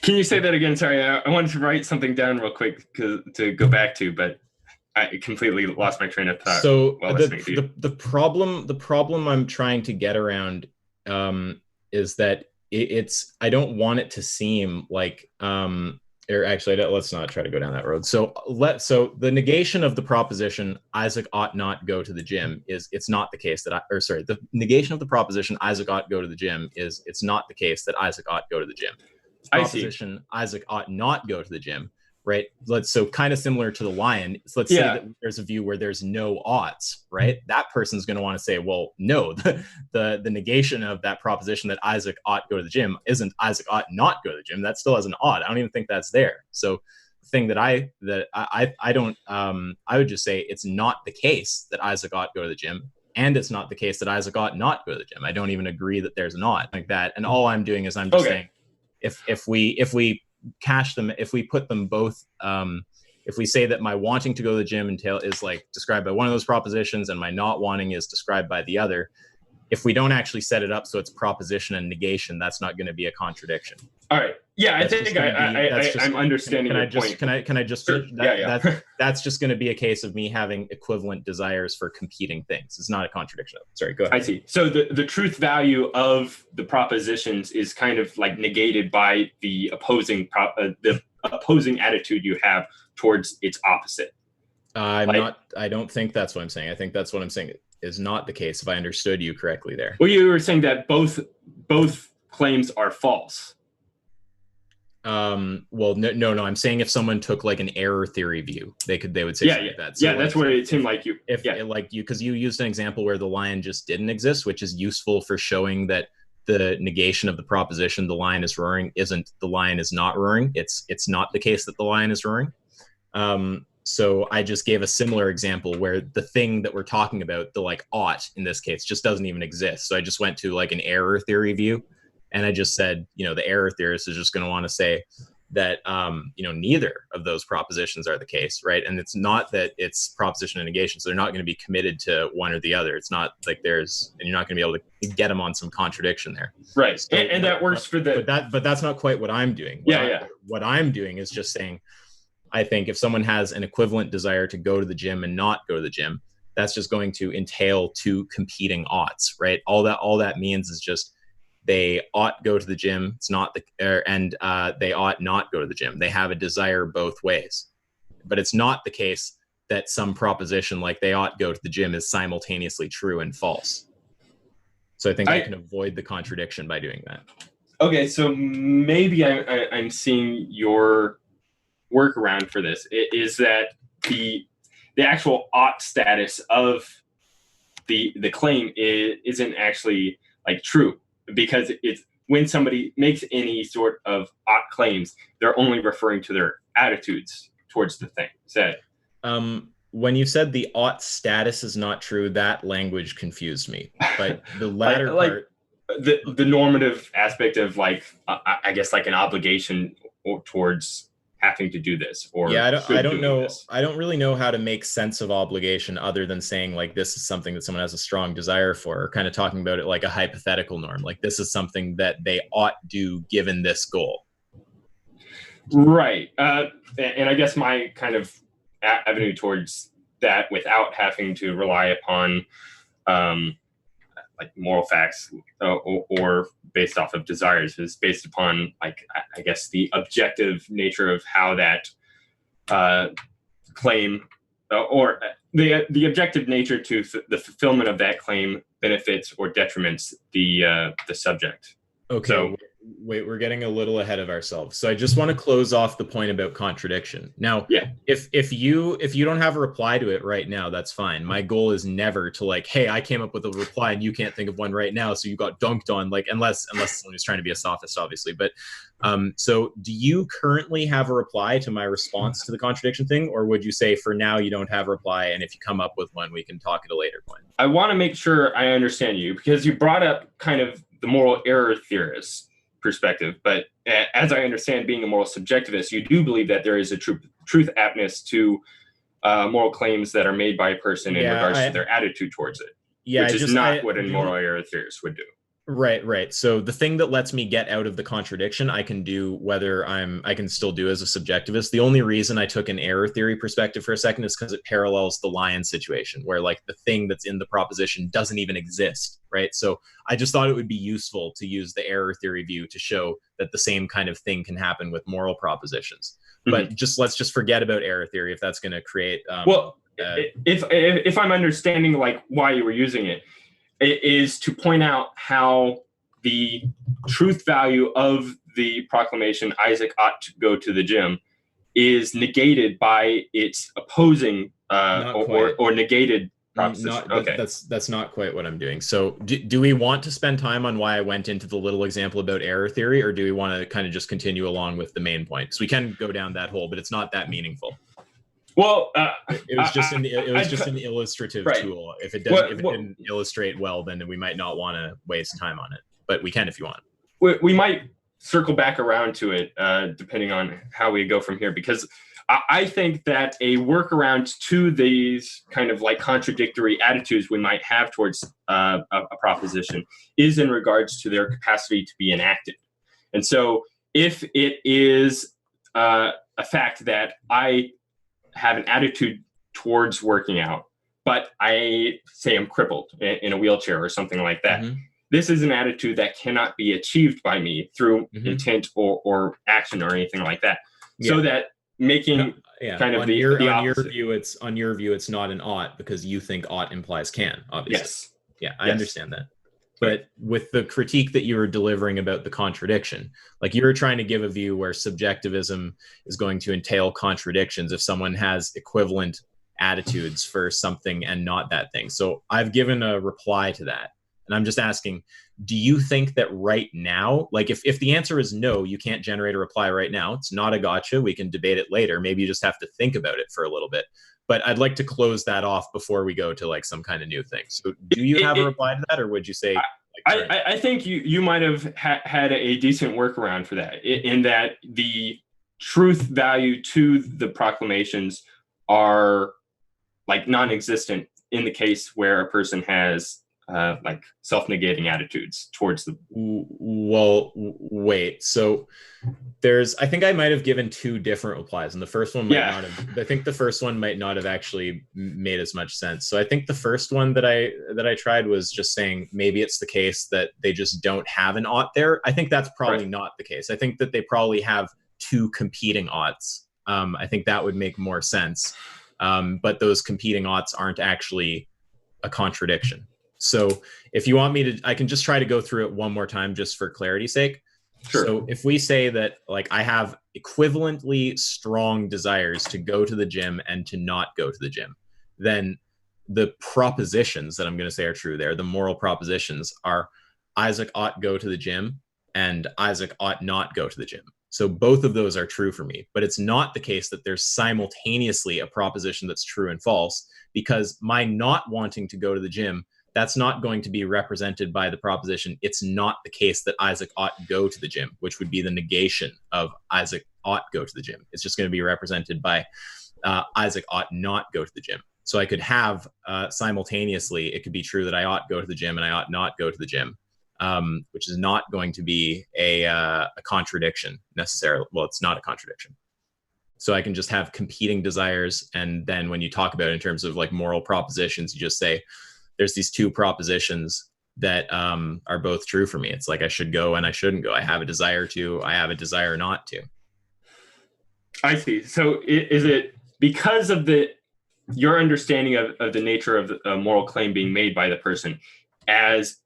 [SPEAKER 2] Can you say that again? Sorry, I wanted to write something down real quick to go back to, but I completely lost my train of thought.
[SPEAKER 3] So the problem I'm trying to get around is that I don't want it to seem like or actually let's not try to go down that road. So the negation of the proposition Isaac ought not go to the gym is it's not the case that the negation of the proposition Isaac ought go to the gym is it's not the case that Isaac ought go to the gym. Proposition Isaac ought not go to the gym, right? So kind of similar to the lion. So let's say that there's a view where there's no oughts, right? That person's going to want to say, well, no, the negation of that proposition that Isaac ought go to the gym isn't Isaac ought not go to the gym. That still has an ought. I don't even think that's there. So the thing that I would just say it's not the case that Isaac ought go to the gym. And it's not the case that Isaac ought not go to the gym. I don't even agree that there's an ought like that. And all I'm doing is I'm just saying, if we cache them, if we put them both, if we say that my wanting to go to the gym is like described by one of those propositions and my not wanting is described by the other, if we don't actually set it up so it's proposition and negation, that's not going to be a contradiction.
[SPEAKER 2] All right. Yeah, I think I'm understanding your point.
[SPEAKER 3] Can I just
[SPEAKER 2] sure.
[SPEAKER 3] That's just going to be a case of me having equivalent desires for competing things. It's not a contradiction. Sorry, go ahead.
[SPEAKER 2] I see. So the truth value of the propositions is kind of like negated by the opposing opposing attitude you have towards its opposite.
[SPEAKER 3] I don't think that's what I'm saying. I think that's what I'm saying is not the case, if I understood you correctly there.
[SPEAKER 2] Well, you were saying that both claims are false.
[SPEAKER 3] Well, no. I'm saying if someone took like an error theory view, they would say something like that. So
[SPEAKER 2] that's what it seemed like you.
[SPEAKER 3] Because you used an example where the line just didn't exist, which is useful for showing that the negation of the proposition the lion is roaring isn't the lion is not roaring. It's not the case that the lion is roaring. So I just gave a similar example where the thing that we're talking about, the like ought in this case, just doesn't even exist. So I just went to like an error theory view, and I just said, the error theorist is just going to want to say that, neither of those propositions are the case, right? And it's not that it's proposition and negation, so they're not going to be committed to one or the other. It's not like and you're not going to be able to get them on some contradiction there.
[SPEAKER 2] Right,
[SPEAKER 3] so,
[SPEAKER 2] and that works for the...
[SPEAKER 3] But that's not quite what I'm doing. What I'm doing is just saying, I think if someone has an equivalent desire to go to the gym and not go to the gym, that's just going to entail two competing oughts, right? All that means is just they ought go to the gym. It's not they ought not go to the gym. They have a desire both ways, but it's not the case that some proposition like they ought go to the gym is simultaneously true and false. So I think I can avoid the contradiction by doing that.
[SPEAKER 2] Okay, so maybe I'm seeing your workaround for this is that the actual ought status of the claim isn't actually like true, because it's when somebody makes any sort of ought claims, they're only referring to their attitudes towards the thing.
[SPEAKER 3] When you said the ought status is not true, that language confused me. But the latter part,
[SPEAKER 2] the normative aspect of I guess like an obligation towards having to do this, or
[SPEAKER 3] I don't know. I don't really know how to make sense of obligation other than saying like this is something that someone has a strong desire for, or kind of talking about it like a hypothetical norm, like this is something that they ought do given this goal.
[SPEAKER 2] Right, and I guess my kind of avenue towards that, without having to rely upon like moral facts or based off of desires, is based upon like I guess the objective nature of how that claim or the objective nature to the fulfillment of that claim benefits or detriments the subject.
[SPEAKER 3] Okay.
[SPEAKER 2] So,
[SPEAKER 3] wait, we're getting a little ahead of ourselves. So I just want to close off the point about contradiction. Now, if you don't have a reply to it right now, that's fine. My goal is never to like, hey, I came up with a reply and you can't think of one right now, so you got dunked on, like unless someone who's trying to be a sophist, obviously. But so do you currently have a reply to my response to the contradiction thing, or would you say for now you don't have a reply, and if you come up with one, we can talk at a later point?
[SPEAKER 2] I want to make sure I understand you, because you brought up kind of the moral error theorist perspective, but as I understand, being a moral subjectivist, you do believe that there is a truth aptness to moral claims that are made by a person in regards to their attitude towards it, which is not what a moral error theorist would do.
[SPEAKER 3] Right. So the thing that lets me get out of the contradiction, I can do whether I can still do as a subjectivist. The only reason I took an error theory perspective for a second is because it parallels the lion situation, where like the thing that's in the proposition doesn't even exist, right? So I just thought it would be useful to use the error theory view to show that the same kind of thing can happen with moral propositions. But let's just forget about error theory if that's going to create.
[SPEAKER 2] If I'm understanding like why you were using it, it is to point out how the truth value of the proclamation Isaac ought to go to the gym is negated by its opposing or negated proposition.
[SPEAKER 3] That's not quite what I'm doing. So do we want to spend time on why I went into the little example about error theory, or do we want to kind of just continue along with the main point? Because we can go down that hole, but it's not that meaningful.
[SPEAKER 2] Well,
[SPEAKER 3] it was just an illustrative tool. If it didn't illustrate well, then we might not want to waste time on it. But we can if you want.
[SPEAKER 2] We might circle back around to it depending on how we go from here, because I think that a workaround to these kind of like contradictory attitudes we might have towards a proposition is in regards to their capacity to be enacted. And so if it is a fact that I have an attitude towards working out, but I say I'm crippled in a wheelchair or something like that, this is an attitude that cannot be achieved by me through intent or action or anything like that. so that making kind of
[SPEAKER 3] on
[SPEAKER 2] the
[SPEAKER 3] your
[SPEAKER 2] opposite.
[SPEAKER 3] view it's not an ought because you think ought implies can, obviously.
[SPEAKER 2] Yes.
[SPEAKER 3] Yeah, I understand that. But with the critique that you were delivering about the contradiction, like you were trying to give a view where subjectivism is going to entail contradictions if someone has equivalent attitudes for something and not that thing. So I've given a reply to that. And I'm just asking, do you think that right now, like if the answer is no, you can't generate a reply right now, it's not a gotcha, we can debate it later. Maybe you just have to think about it for a little bit. But I'd like to close that off before we go to like some kind of new thing. So do you have a reply to that, or would you say?
[SPEAKER 2] I think you might have had a decent workaround for that, in that the truth value to the proclamations are like non-existent in the case where a person has like self-negating attitudes towards the.
[SPEAKER 3] Well, wait. So I think I might have given two different replies, and the first one might not have. I think the first one might not have actually made as much sense. So I think the first one that I tried was just saying maybe it's the case that they just don't have an ought there. I think that's probably not the case. I think that they probably have two competing oughts. I think that would make more sense. But those competing oughts aren't actually a contradiction. So if you want me to, I can just try to go through it one more time just for clarity's sake.
[SPEAKER 2] Sure.
[SPEAKER 3] So if we say that like I have equivalently strong desires to go to the gym and to not go to the gym, then the propositions that I'm going to say are true there, the moral propositions are Isaac ought go to the gym and Isaac ought not go to the gym. So both of those are true for me, but it's not the case that there's simultaneously a proposition that's true and false, because my not wanting to go to the gym, that's not going to be represented by the proposition, it's not the case that Isaac ought go to the gym, which would be the negation of Isaac ought go to the gym. It's just going to be represented by Isaac ought not go to the gym. So I could have simultaneously, it could be true that I ought go to the gym and I ought not go to the gym, which is not going to be a contradiction necessarily. Well, it's not a contradiction. So I can just have competing desires. And then when you talk about it in terms of like moral propositions, you just say, there's these two propositions that are both true for me. It's like I should go and I shouldn't go. I have a desire to, I have a desire not to.
[SPEAKER 2] I see. So is it because of your understanding of the nature of the moral claim being made by the person as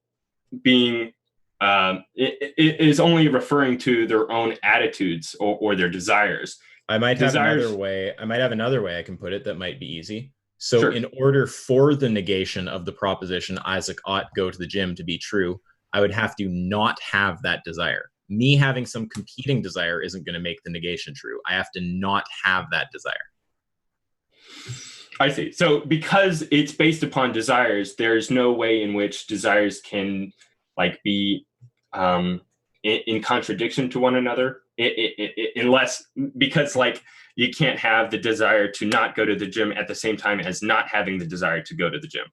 [SPEAKER 2] being, it is only referring to their own attitudes or their desires?
[SPEAKER 3] I might have another way I can put it that might be easy. So in order for the negation of the proposition Isaac ought go to the gym to be true, I would have to not have that desire. Me having some competing desire isn't going to make the negation true. I have to not have that desire.
[SPEAKER 2] I see. So because it's based upon desires, there's no way in which desires can like be in contradiction to one another, unless, because like you can't have the desire to not go to the gym at the same time as not having the desire to go to the gym.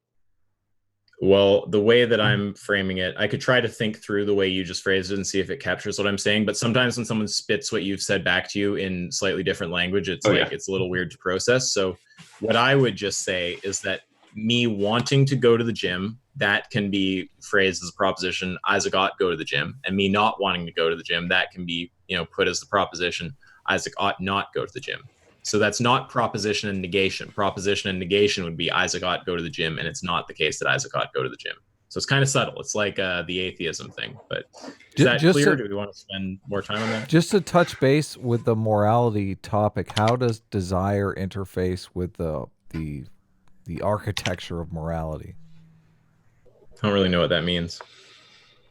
[SPEAKER 3] Well, the way that I'm framing it, I could try to think through the way you just phrased it and see if it captures what I'm saying. But sometimes when someone spits what you've said back to you in slightly different language, it's it's a little weird to process. So what I would just say is that me wanting to go to the gym, that can be phrased as a proposition, Isaac ought go to the gym. And me not wanting to go to the gym, that can be, put as the proposition, Isaac ought not go to the gym. So that's not proposition and negation. Proposition and negation would be Isaac ought go to the gym, and it's not the case that Isaac ought go to the gym. So it's kind of subtle. It's like the atheism thing. But is that clear? Do we want to spend more time on that?
[SPEAKER 1] Just to touch base with the morality topic, how does desire interface with the architecture of morality?
[SPEAKER 3] I don't really know what that means.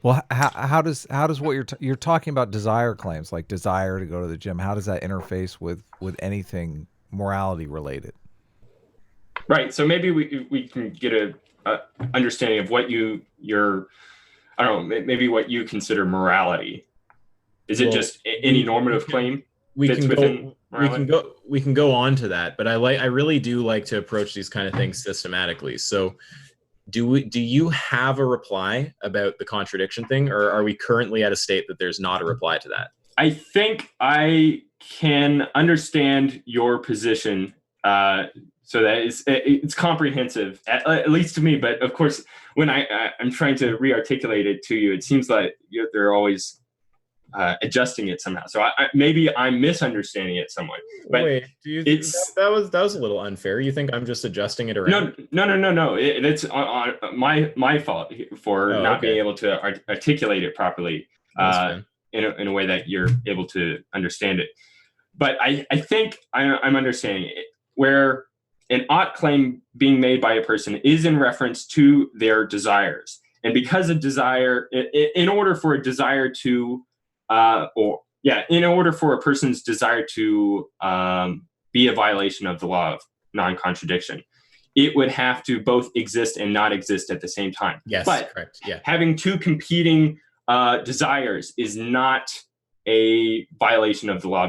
[SPEAKER 1] Well, how does what you're talking about desire claims, like desire to go to the gym, how does that interface with anything morality related?
[SPEAKER 2] Right. So maybe we can get a understanding of what your I don't know, maybe what you consider morality. Is it just any normative claim?
[SPEAKER 3] We can go on to that, but I really do like to approach these kind of things systematically. So do you have a reply about the contradiction thing, or are we currently at a state that there's not a reply to that?
[SPEAKER 2] I think I can understand your position, so that it's comprehensive, at least to me. But of course, when I'm trying to re-articulate it to you, it seems like there are always adjusting it somehow. So maybe I'm misunderstanding it somewhat. But
[SPEAKER 3] wait, that was a little unfair. You think I'm just adjusting it around?
[SPEAKER 2] No. It's on my fault for not being able to articulate it properly in a way that you're able to understand it. But I think I'm understanding it, where an ought claim being made by a person is in reference to their desires. And because a desire, in order for a desire to, in order for a person's desire to be a violation of the law of non-contradiction, it would have to both exist and not exist at the same time.
[SPEAKER 3] Yes,
[SPEAKER 2] but
[SPEAKER 3] correct. Yeah.
[SPEAKER 2] Having two competing desires is not a violation of the law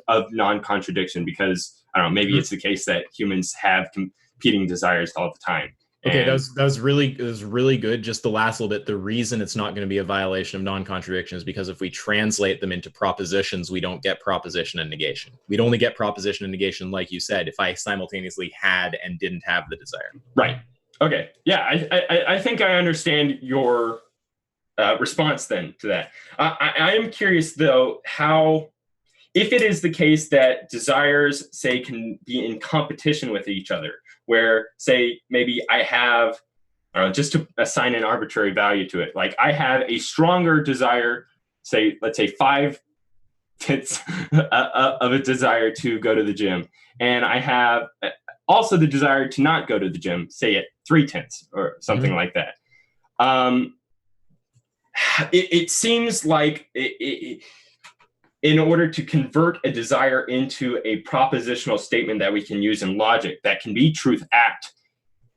[SPEAKER 2] of non-contradiction, because I don't know, maybe it's the case that humans have competing desires all the time.
[SPEAKER 3] Okay, that was really good. Just the last little bit. The reason it's not going to be a violation of non-contradiction is because if we translate them into propositions, we don't get proposition and negation. We'd only get proposition and negation, like you said, if I simultaneously had and didn't have the desire.
[SPEAKER 2] Right. Okay. Yeah, I think I understand your response then to that. I am curious though how, if it is the case that desires, say, can be in competition with each other, where, say, maybe I have, just to assign an arbitrary value to it, like I have a stronger desire, say, let's say 5 tenths of a desire to go to the gym, and I have also the desire to not go to the gym, say at 3 tenths or something like that. It seems like in order to convert a desire into a propositional statement that we can use in logic that can be truth apt,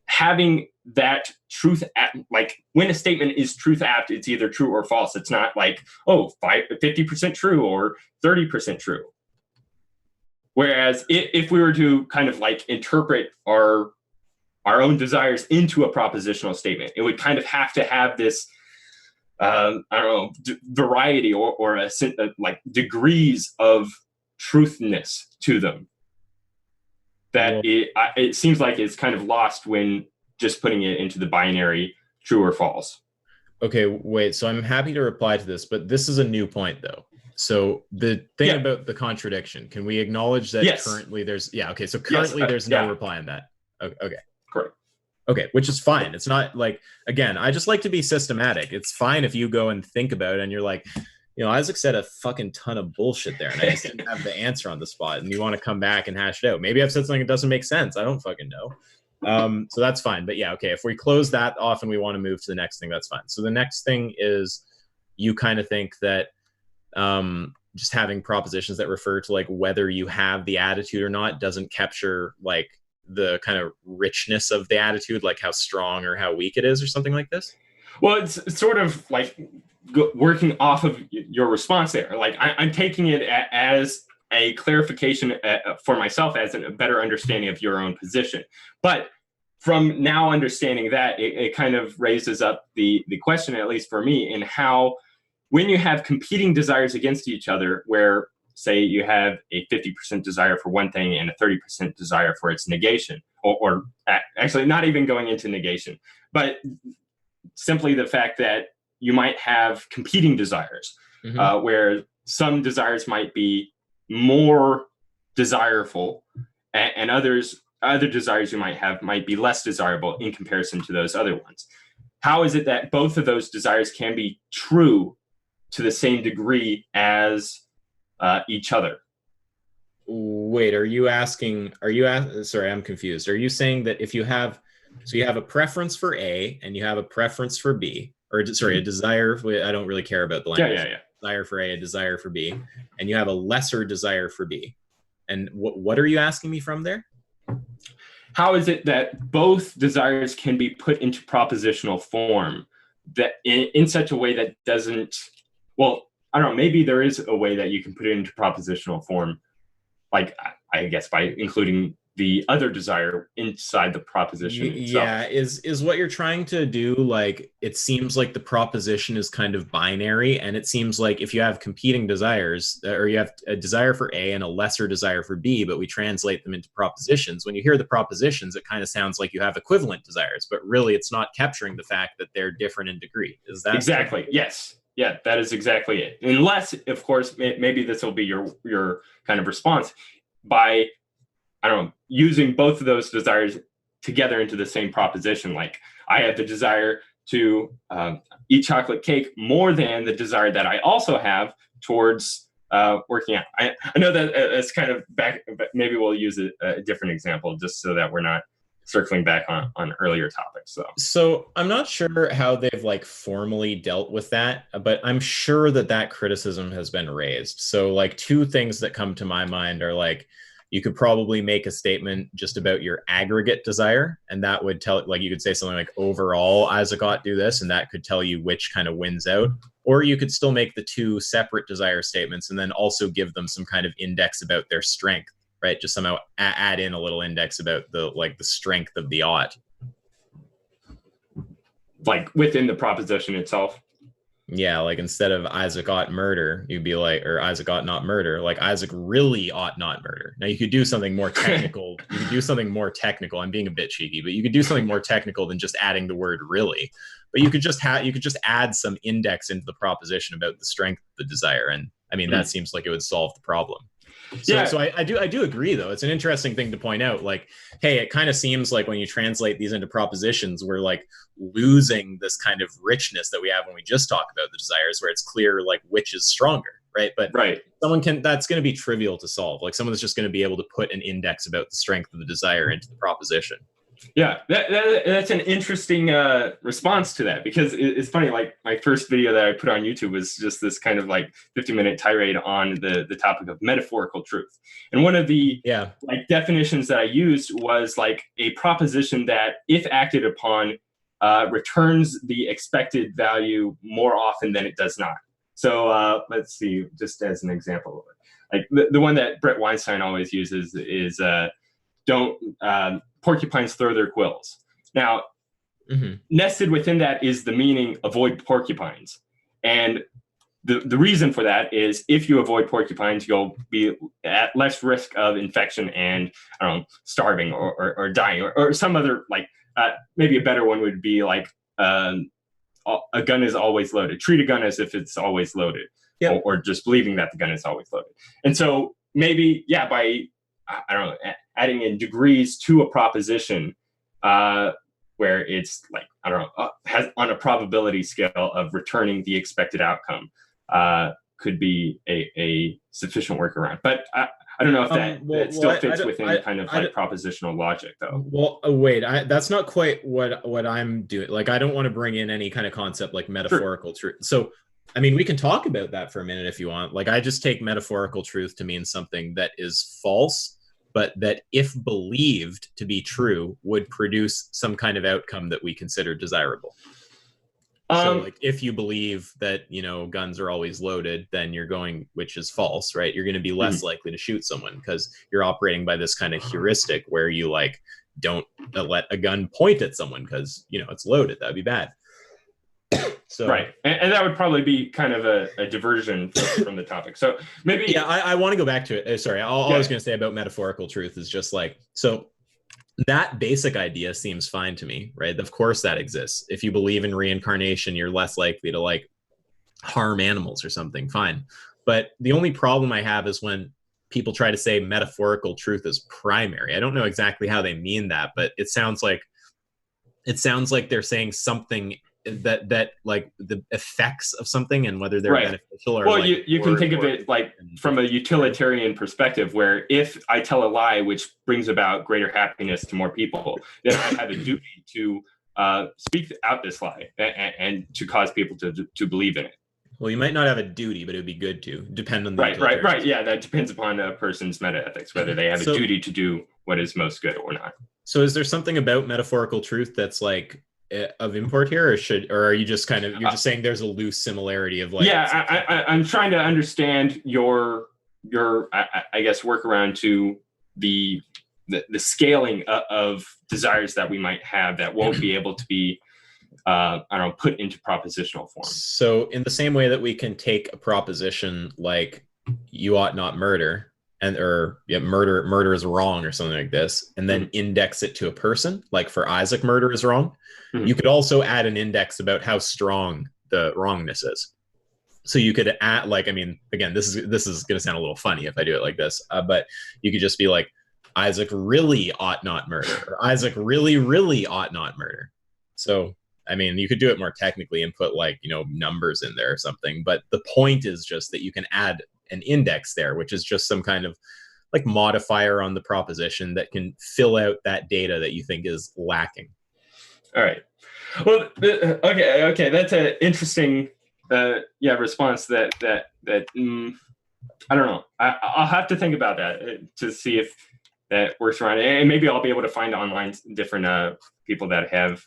[SPEAKER 2] having that truth apt, like when a statement is truth apt, it's either true or false. It's not like, 50% true or 30% true. Whereas if we were to kind of like interpret our own desires into a propositional statement, it would kind of have to have this variety or like degrees of truthness to them that it seems like it's kind of lost when just putting it into the binary true or false.
[SPEAKER 3] Okay, wait. So I'm happy to reply to this, but this is a new point though. So the thing about the contradiction, can we acknowledge that currently there's, so currently there's no reply on that. Okay.
[SPEAKER 2] Correct.
[SPEAKER 3] Okay, which is fine. It's not like, again, I just like to be systematic. It's fine if you go and think about it and you're like, Isaac said a fucking ton of bullshit there and I just didn't have the answer on the spot and you want to come back and hash it out. Maybe I've said something that doesn't make sense. I don't fucking know. So that's fine. But okay, if we close that off and we want to move to the next thing, that's fine. So the next thing is you kind of think that just having propositions that refer to like whether you have the attitude or not doesn't capture like the kind of richness of the attitude, like how strong or how weak it is or something like this?
[SPEAKER 2] Well, it's sort of like working off of your response there. Like I'm taking it as a clarification for myself as a better understanding of your own position. But from now understanding that, it kind of raises up the question, at least for me, in how when you have competing desires against each other, where say you have a 50% desire for one thing and a 30% desire for its negation, or actually not even going into negation, but simply the fact that you might have competing desires, where some desires might be more desirable and other desires you might have might be less desirable in comparison to those other ones. How is it that both of those desires can be true to the same degree as each other?
[SPEAKER 3] Wait, sorry, I'm confused. Are you saying that if you have a preference for A and you have a preference for B, or sorry, a desire, I don't really care about the language.
[SPEAKER 2] Yeah.
[SPEAKER 3] Desire for A, a desire for B, and you have a lesser desire for B. And what are you asking me from there?
[SPEAKER 2] How is it that both desires can be put into propositional form that in such a way that doesn't, well, I don't know, maybe there is a way that you can put it into propositional form, like I guess by including the other desire inside the proposition itself.
[SPEAKER 3] Yeah, is what you're trying to do, like, it seems like the proposition is kind of binary, and it seems like if you have competing desires, or you have a desire for A and a lesser desire for B, but we translate them into propositions, when you hear the propositions, it kind of sounds like you have equivalent desires, but really it's not capturing the fact that they're different in degree. Is that
[SPEAKER 2] exactly? Yes. Yeah, that is exactly it. Unless, of course, maybe this will be your kind of response by, I don't know, using both of those desires together into the same proposition. Like, I have the desire to eat chocolate cake more than the desire that I also have towards working out. I know that it's kind of back, but maybe we'll use a different example just so that we're not circling back on earlier topics.
[SPEAKER 3] So I'm not sure how they've like formally dealt with that, but I'm sure that criticism has been raised. So like two things that come to my mind are like, you could probably make a statement just about your aggregate desire, and that would tell, like, you could say something like, overall, Isaac do this, and that could tell you which kind of wins out. Or you could still make the two separate desire statements and then also give them some kind of index about their strength, right? Just somehow add in a little index about the strength of the ought.
[SPEAKER 2] Like within the proposition itself?
[SPEAKER 3] Yeah, like instead of Isaac ought murder, you'd be like, or Isaac ought not murder, like Isaac really ought not murder. Now you could do something more technical. You could do something more technical. I'm being a bit cheeky, but you could do something more technical than just adding the word really. But you could just add some index into the proposition about the strength of the desire. And I mean, that seems like it would solve the problem. So I do agree, though. It's an interesting thing to point out. Like, hey, it kind of seems like when you translate these into propositions, we're like losing this kind of richness that we have when we just talk about the desires, where it's clear like which is stronger, right? But that's going to be trivial to solve. Like someone's just going to be able to put an index about the strength of the desire into the proposition.
[SPEAKER 2] Yeah, that's an interesting response to that, because it's funny, like my first video that I put on YouTube was just this kind of like 50-minute tirade on the topic of metaphorical truth. And one of the like definitions that I used was like a proposition that, if acted upon, returns the expected value more often than it does not. So let's see, just as an example, like the one that Brett Weinstein always uses is don't porcupines throw their quills. Now, nested within that is the meaning avoid porcupines. And the reason for that is, if you avoid porcupines, you'll be at less risk of infection and, I don't know, starving or dying, or some other, like, maybe a better one would be like, a gun is always loaded. Treat a gun as if it's always loaded, or just believing that the gun is always loaded. And so maybe, by, I don't know, adding in degrees to a proposition where it's like, I don't know, has on a probability scale of returning the expected outcome could be a sufficient workaround. But I don't know if that still fits within kind of like propositional logic, though.
[SPEAKER 3] Well, wait, that's not quite what I'm doing. Like, I don't want to bring in any kind of concept like metaphorical truth. So, I mean, we can talk about that for a minute if you want. Like, I just take metaphorical truth to mean something that is false, but that, if believed to be true, would produce some kind of outcome that we consider desirable. So, like, if you believe that, guns are always loaded, then you're going, which is false, right? You're going to be less likely to shoot someone because you're operating by this kind of heuristic where you, like, don't let a gun point at someone because, it's loaded. That'd be bad. So,
[SPEAKER 2] right. And that would probably be kind of a diversion from the topic. So maybe...
[SPEAKER 3] Yeah, I want to go back to it. Sorry, all I was going to say about metaphorical truth is just like, so that basic idea seems fine to me, right? Of course that exists. If you believe in reincarnation, you're less likely to like harm animals or something, fine. But the only problem I have is when people try to say metaphorical truth is primary. I don't know exactly how they mean that, but it sounds like they're saying something that like the effects of something and whether they're beneficial or
[SPEAKER 2] you can think of it like from a utilitarian perspective, where if I tell a lie which brings about greater happiness to more people, then I have a duty to speak out this lie and to cause people to believe in it.
[SPEAKER 3] Well, you might not have a duty, but it would be good to depend on the
[SPEAKER 2] right. Yeah, that depends upon a person's meta-ethics, whether they have a duty to do what is most good or not.
[SPEAKER 3] So is there something about metaphorical truth that's like of import here, or are you just kind of, you're just saying there's a loose similarity of like...
[SPEAKER 2] I'm trying to understand your I guess workaround to the scaling of desires that we might have that won't be able to be put into propositional form.
[SPEAKER 3] So in the same way that we can take a proposition like you ought not murder, murder is wrong or something like this, and then index it to a person, like for Isaac, murder is wrong. You could also add an index about how strong the wrongness is. So you could add, like, I mean, again, this is going to sound a little funny if I do it like this, but you could just be like, Isaac really ought not murder, or Isaac really, really ought not murder. So, I mean, you could do it more technically and put, like, numbers in there or something. But the point is just that you can add an index there, which is just some kind of like modifier on the proposition that can fill out that data that you think is lacking.
[SPEAKER 2] All right. Well, okay. That's an interesting response that I don't know. I'll have to think about that to see if that works around, and maybe I'll be able to find online different people that have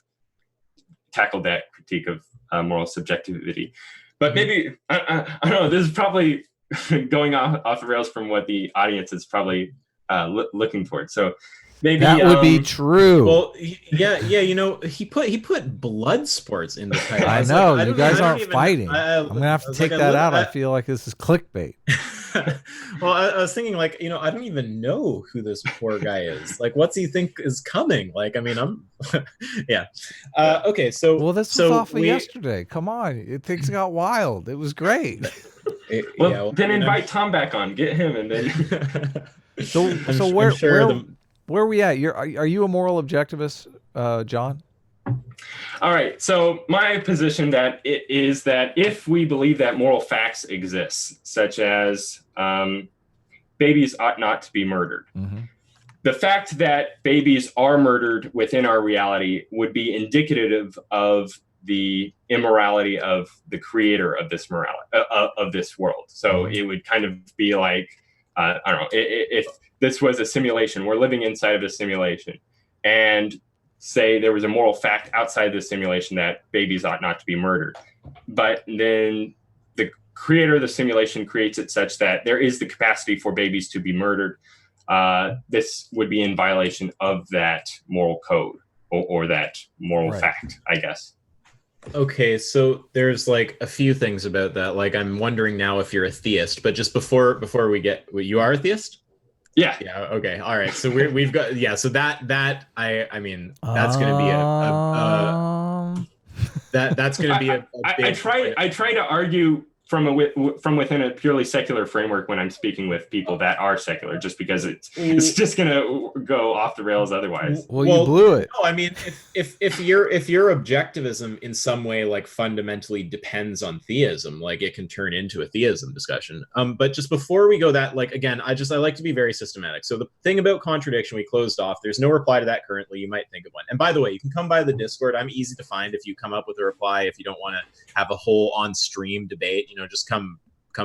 [SPEAKER 2] tackled that critique of moral subjectivity. But maybe I don't know. This is probably going off the rails from what the audience is probably looking for. So maybe
[SPEAKER 1] that would be true.
[SPEAKER 3] Well, yeah. He put blood sports in the title.
[SPEAKER 1] I know, you guys aren't fighting. I'm gonna have to take that out. I feel like this is clickbait.
[SPEAKER 3] Well, I was thinking, like, I don't even know who this poor guy is. Like, what's he think is coming? Like, I mean, I'm yeah. Okay, so
[SPEAKER 1] well, this was off of yesterday. Come on, things got wild. It was great.
[SPEAKER 2] Then invite Tom back on. Get him, and then.
[SPEAKER 1] So where are we at? Are you a moral objectivist, John?
[SPEAKER 2] All right. So my position is that if we believe that moral facts exist, such as babies ought not to be murdered, the fact that babies are murdered within our reality would be indicative of the immorality of the creator of this of this world. So it would kind of be like, I don't know, if this was a simulation, we're living inside of a simulation, and say there was a moral fact outside the simulation that babies ought not to be murdered. But then the creator of the simulation creates it such that there is the capacity for babies to be murdered. This would be in violation of that moral code or that moral fact, I guess.
[SPEAKER 3] Okay, so there's like a few things about that. Like, I'm wondering now if you're a theist, but just before we get, you are a theist?
[SPEAKER 2] Yeah.
[SPEAKER 3] Okay. All right. So we've got so that I mean that's going to be that's going to be a
[SPEAKER 2] I try to argue from within a purely secular framework when I'm speaking with people that are secular, just because it's just going to go off the rails otherwise.
[SPEAKER 1] Well, you blew it.
[SPEAKER 3] No, I mean, if your objectivism in some way like fundamentally depends on theism, like it can turn into a theism discussion. But just before we go that, like, again, I like to be very systematic. So the thing about contradiction we closed off, there's no reply to that currently. You might think of one. And by the way, you can come by the Discord. I'm easy to find if you come up with a reply. If you don't want to have a whole on-stream debate, just come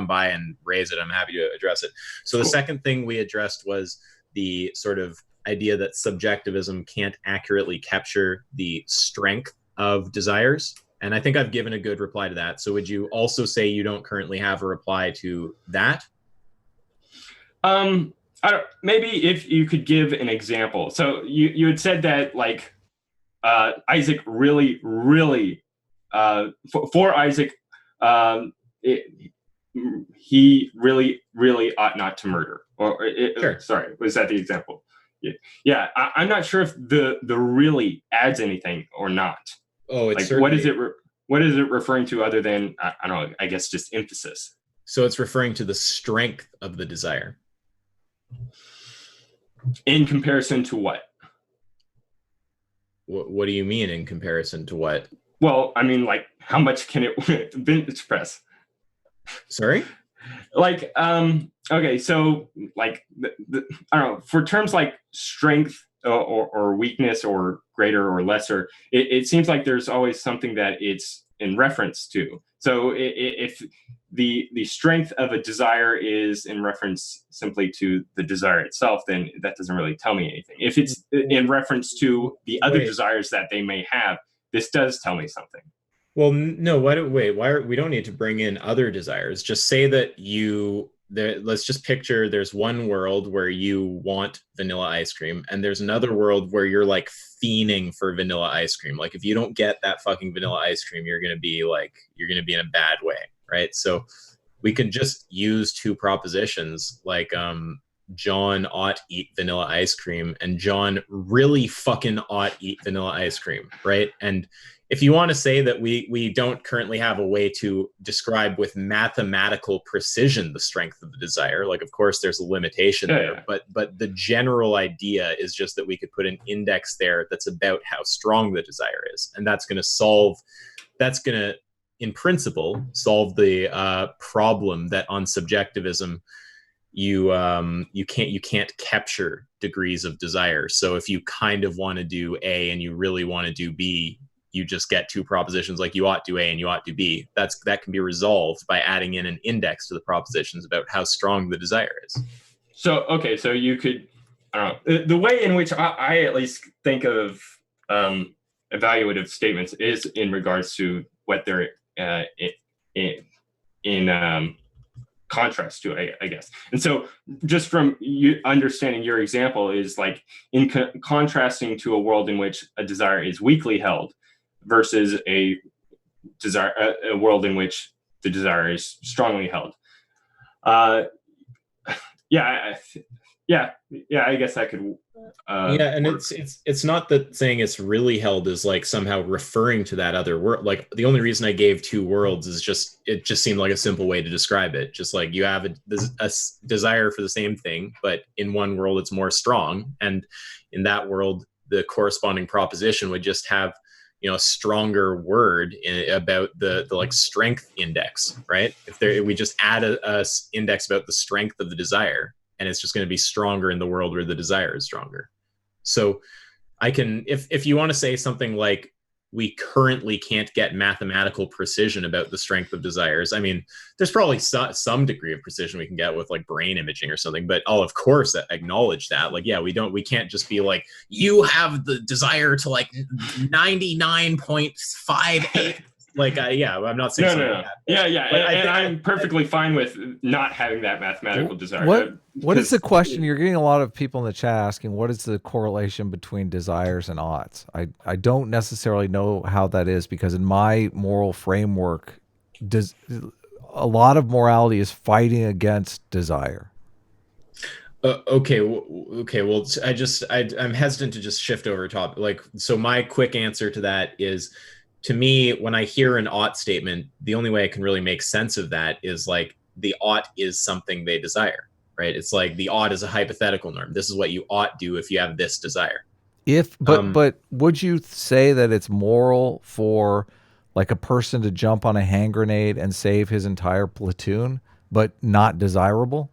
[SPEAKER 3] by and raise it. I'm happy to address it. So the second thing we addressed was the sort of idea that subjectivism can't accurately capture the strength of desires. And I think I've given a good reply to that. So would you also say you don't currently have a reply to that?
[SPEAKER 2] Maybe if you could give an example. So you had said that, like, Isaac really, really, for Isaac, he really, really ought not to murder.
[SPEAKER 3] Sure.
[SPEAKER 2] Sorry, was that the example? Yeah. I'm not sure if the really adds anything or not.
[SPEAKER 3] Oh, it's
[SPEAKER 2] like, what is it referring to other than, I don't know, I guess just emphasis?
[SPEAKER 3] So it's referring to the strength of the desire.
[SPEAKER 2] In comparison to what?
[SPEAKER 3] What do you mean in comparison to what?
[SPEAKER 2] Well, I mean, like, how much can it express?
[SPEAKER 3] Sorry?
[SPEAKER 2] Like, okay, so, like, I don't know, for terms like strength or weakness or greater or lesser, it seems like there's always something that it's in reference to. So if the strength of a desire is in reference simply to the desire itself, then that doesn't really tell me anything. If it's in reference to the other desires that they may have, this does tell me something.
[SPEAKER 3] Well, no, we don't need to bring in other desires. Just say that let's just picture there's one world where you want vanilla ice cream, and there's another world where you're like fiending for vanilla ice cream. Like, if you don't get that fucking vanilla ice cream, you're going to be in a bad way, right? So we can just use two propositions, like, John ought eat vanilla ice cream, and John really fucking ought eat vanilla ice cream, right? And if you want to say that we don't currently have a way to describe with mathematical precision the strength of the desire, like, of course there's a limitation there, but the general idea is just that we could put an index there that's about how strong the desire is, and that's going to in principle solve the problem that on subjectivism you can't capture degrees of desire. So if you kind of want to do A and you really want to do B, you just get two propositions like you ought to do A and you ought to do B. That can be resolved by adding in an index to the propositions about how strong the desire is.
[SPEAKER 2] So you could, I don't know, the way in which I at least think of evaluative statements is in regards to what they're in contrast to, I guess. And so just from you understanding your example is like in contrasting to a world in which a desire is weakly held versus a world in which the desire is strongly held. I guess I could.
[SPEAKER 3] And it's not that saying it's really held is like somehow referring to that other world. Like the only reason I gave two worlds is it just seemed like a simple way to describe it. Just like you have a desire for the same thing, but in one world it's more strong, and in that world the corresponding proposition would just have a stronger word about the like strength index, right? We just add a index about the strength of the desire, and it's just going to be stronger in the world where the desire is stronger. So I can, if you want to say something like we currently can't get mathematical precision about the strength of desires, I mean, there's probably some degree of precision we can get with like brain imaging or something, but I'll of course acknowledge that. Like, yeah, we can't just be like, you have the desire to like 99.58. Like, I'm not saying something like that.
[SPEAKER 2] I'm perfectly fine with not having that mathematical desire.
[SPEAKER 1] What is the question? You're getting a lot of people in the chat asking, what is the correlation between desires and oughts? I don't necessarily know how that is, because in my moral framework, a lot of morality is fighting against desire.
[SPEAKER 3] Okay. Well, I'm hesitant to just shift over topic. Like, so my quick answer to that is, to me, when I hear an ought statement, the only way I can really make sense of that is like the ought is something they desire, right? It's like the ought is a hypothetical norm. This is what you ought do if you have this desire.
[SPEAKER 1] But would you say that it's moral for like a person to jump on a hand grenade and save his entire platoon, but not desirable?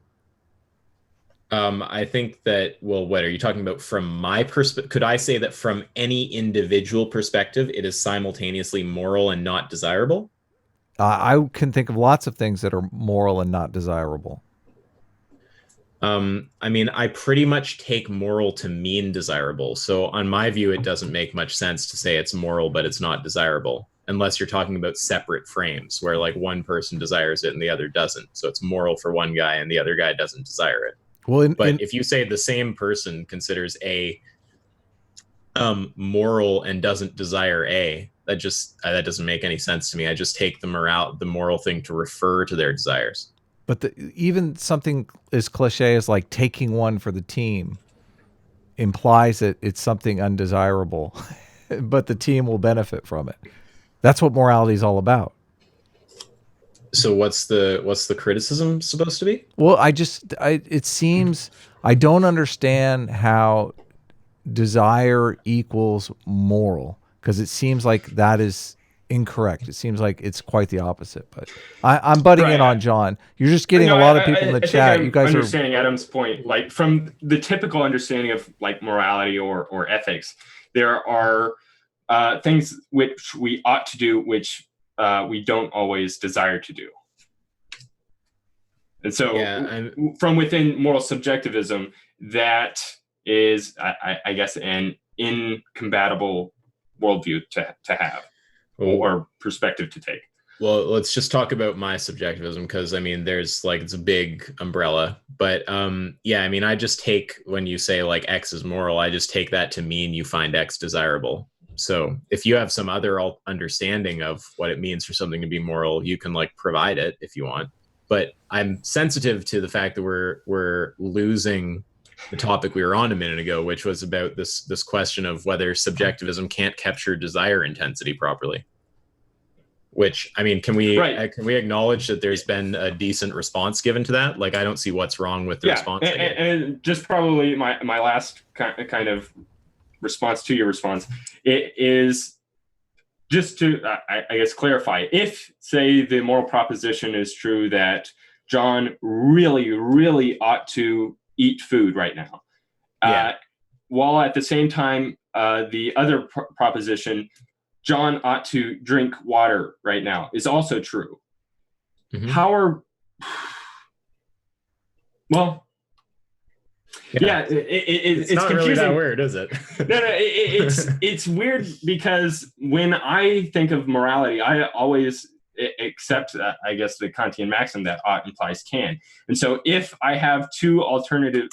[SPEAKER 3] I think that, well, what are you talking about from my perspective? Could I say that from any individual perspective, it is simultaneously moral and not desirable?
[SPEAKER 1] I can think of lots of things that are moral and not desirable.
[SPEAKER 3] I mean, I pretty much take moral to mean desirable. So on my view, it doesn't make much sense to say it's moral, but it's not desirable, unless you're talking about separate frames where like one person desires it and the other doesn't. So it's moral for one guy and the other guy doesn't desire it. Well, if you say the same person considers A moral and doesn't desire A, that doesn't make any sense to me. I just take the moral thing to refer to their desires.
[SPEAKER 1] But even something as cliche as like taking one for the team implies that it's something undesirable, but the team will benefit from it. That's what morality is all about.
[SPEAKER 3] So what's the criticism supposed to be?
[SPEAKER 1] Well, it seems I don't understand how desire equals moral, because it seems like that is incorrect. It seems like it's quite the opposite. But I'm butting in on John. You're just getting a lot of people in the chat. You guys are
[SPEAKER 2] understanding Adam's point. Like from the typical understanding of like morality or ethics, there are things which we ought to do, which we don't always desire to do. And so from within moral subjectivism, that is, I guess, an incompatible worldview to have or perspective to take.
[SPEAKER 3] Well, let's just talk about my subjectivism, because I mean, there's like, it's a big umbrella, but I mean, I just take, when you say like X is moral, I just take that to mean you find X desirable. So if you have some other understanding of what it means for something to be moral, you can like provide it if you want. But I'm sensitive to the fact that we're losing the topic we were on a minute ago, which was about this question of whether subjectivism can't capture desire intensity properly. Which, I mean, can we acknowledge that there's been a decent response given to that? Like, I don't see what's wrong with the response.
[SPEAKER 2] And just probably my last kind of response to your response, it is just to, I guess, clarify. If, say, the moral proposition is true that John really, really ought to eat food right now, while at the same time, the other proposition, John ought to drink water right now, is also true.
[SPEAKER 3] Mm-hmm.
[SPEAKER 2] How are... Well... Yeah, it's
[SPEAKER 3] not
[SPEAKER 2] confusing.
[SPEAKER 3] Really that weird, is it?
[SPEAKER 2] No, it's weird because when I think of morality, I always accept, I guess, the Kantian maxim that ought implies can. And so if I have two alternative,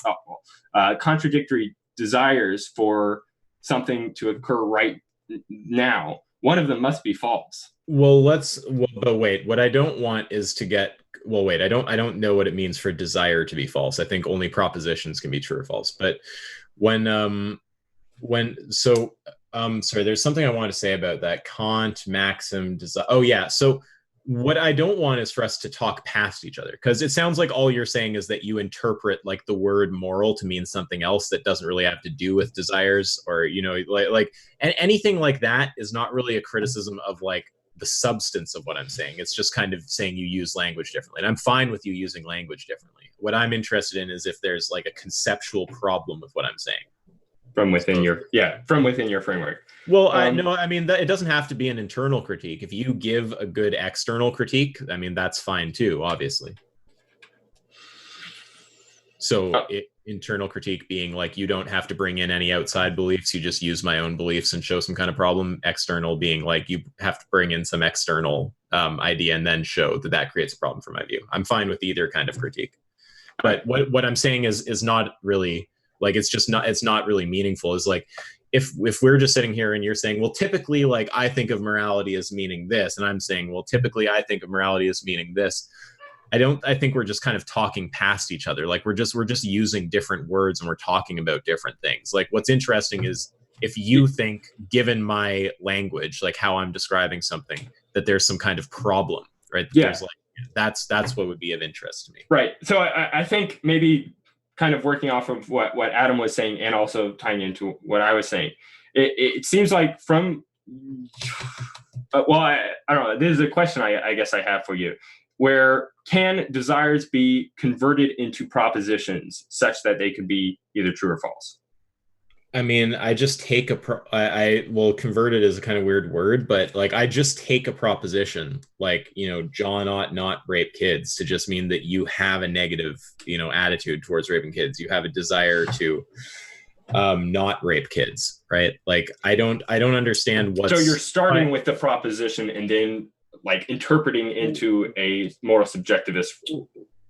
[SPEAKER 2] contradictory desires for something to occur right now, one of them must be false.
[SPEAKER 3] But wait, what I don't want is to get... Well, wait, I don't know what it means for desire to be false. I think only propositions can be true or false. But sorry, there's something I want to say about that Kant maxim desire. Oh yeah. So what I don't want is for us to talk past each other, because it sounds like all you're saying is that you interpret like the word moral to mean something else that doesn't really have to do with desires, or, you know, like and anything like that is not really a criticism of like the substance of what I'm saying. It's just kind of saying you use language differently. And I'm fine with you using language differently. What I'm interested in is if there's like a conceptual problem with what I'm saying.
[SPEAKER 2] From within your framework.
[SPEAKER 3] Well, I mean, it doesn't have to be an internal critique. If you give a good external critique, I mean, that's fine too, obviously. So internal critique being like, you don't have to bring in any outside beliefs, you just use my own beliefs and show some kind of problem. External being like, you have to bring in some external idea and then show that creates a problem from my view. I'm fine with either kind of critique. But what I'm saying is not really like, it's not really meaningful. Is like, if we're just sitting here and you're saying, well, typically, like, I think of morality as meaning this, and I'm saying, well, typically I think of morality as meaning this. I think we're just kind of talking past each other. Like we're just using different words and we're talking about different things. Like what's interesting is if you think, given my language, like how I'm describing something, that there's some kind of problem, right?
[SPEAKER 2] Yeah.
[SPEAKER 3] There's like, that's what would be of interest to me.
[SPEAKER 2] Right. So I think maybe kind of working off of what Adam was saying and also tying into what I was saying, it seems like from, I don't know, this is a question I guess I have for you. Where can desires be converted into propositions such that they could be either true or false?
[SPEAKER 3] I mean, I just take converted is a kind of weird word, but like I just take a proposition like, you know, John ought not rape kids to just mean that you have a negative, you know, attitude towards raping kids. You have a desire to not rape kids, right? Like I don't understand what.
[SPEAKER 2] So you're starting with the proposition and then like interpreting into a moral subjectivist.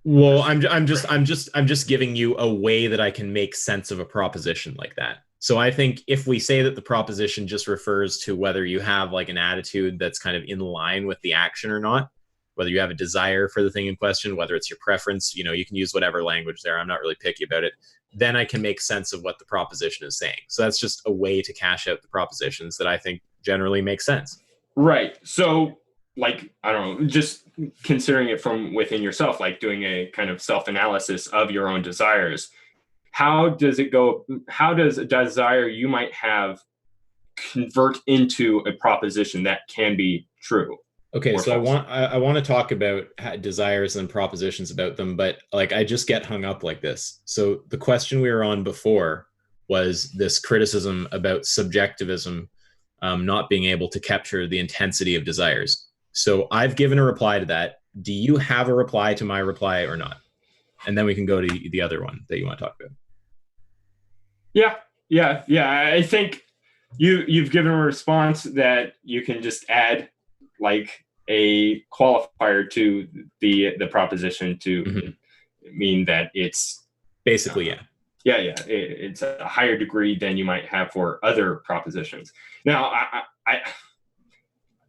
[SPEAKER 3] Well, I'm just giving you a way that I can make sense of a proposition like that. So I think if we say that the proposition just refers to whether you have like an attitude that's kind of in line with the action or not, whether you have a desire for the thing in question, whether it's your preference, you know, you can use whatever language there. I'm not really picky about it. Then I can make sense of what the proposition is saying. So that's just a way to cash out the propositions that I think generally make sense.
[SPEAKER 2] Right. So like, I don't know, just considering it from within yourself, like doing a kind of self-analysis of your own desires, how does it go? How does a desire you might have convert into a proposition that can be true?
[SPEAKER 3] Okay, so I want to talk about desires and propositions about them, but like I just get hung up like this. So the question we were on before was this criticism about subjectivism not being able to capture the intensity of desires. So I've given a reply to that. Do you have a reply to my reply or not? And then we can go to the other one that you want to talk about.
[SPEAKER 2] Yeah. I think you've given a response that you can just add like a qualifier to the proposition to mean that it's
[SPEAKER 3] basically
[SPEAKER 2] it's a higher degree than you might have for other propositions. Now,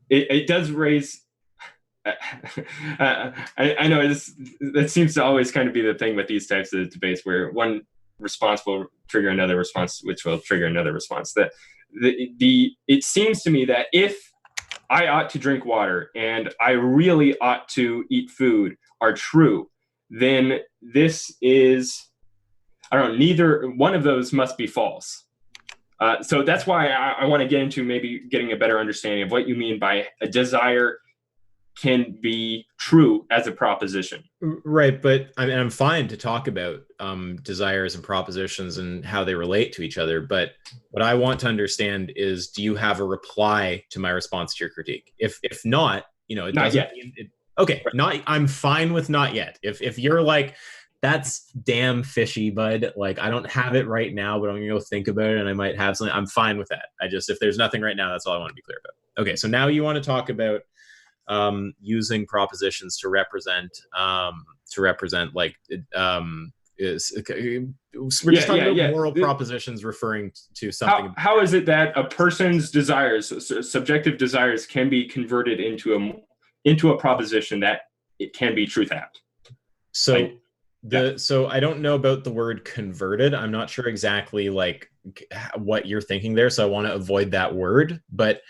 [SPEAKER 2] it does raise I know that seems to always kind of be the thing with these types of debates, where one response will trigger another response, which will trigger another response. It seems to me that if I ought to drink water and I really ought to eat food are true, then this is, I don't know, neither one of those must be false. So that's why I want to get into maybe getting a better understanding of what you mean by a desire can be true as a proposition.
[SPEAKER 3] Right, but I'm fine to talk about desires and propositions and how they relate to each other. But what I want to understand is, do you have a reply to my response to your critique? If not, it
[SPEAKER 2] not
[SPEAKER 3] doesn't
[SPEAKER 2] yet.
[SPEAKER 3] mean okay, right. I'm fine with not yet. If you're like, that's damn fishy, bud, like I don't have it right now, but I'm gonna go think about it and I might have something, I'm fine with that. If there's nothing right now, that's all I want to be clear about. Okay, so now you want to talk about using propositions to represent like we're just talking about moral propositions referring to something.
[SPEAKER 2] How is it that a person's desires, subjective desires, can be converted into a proposition that it can be truth at?
[SPEAKER 3] So so I don't know about the word converted. I'm not sure exactly like what you're thinking there, so I want to avoid that word. But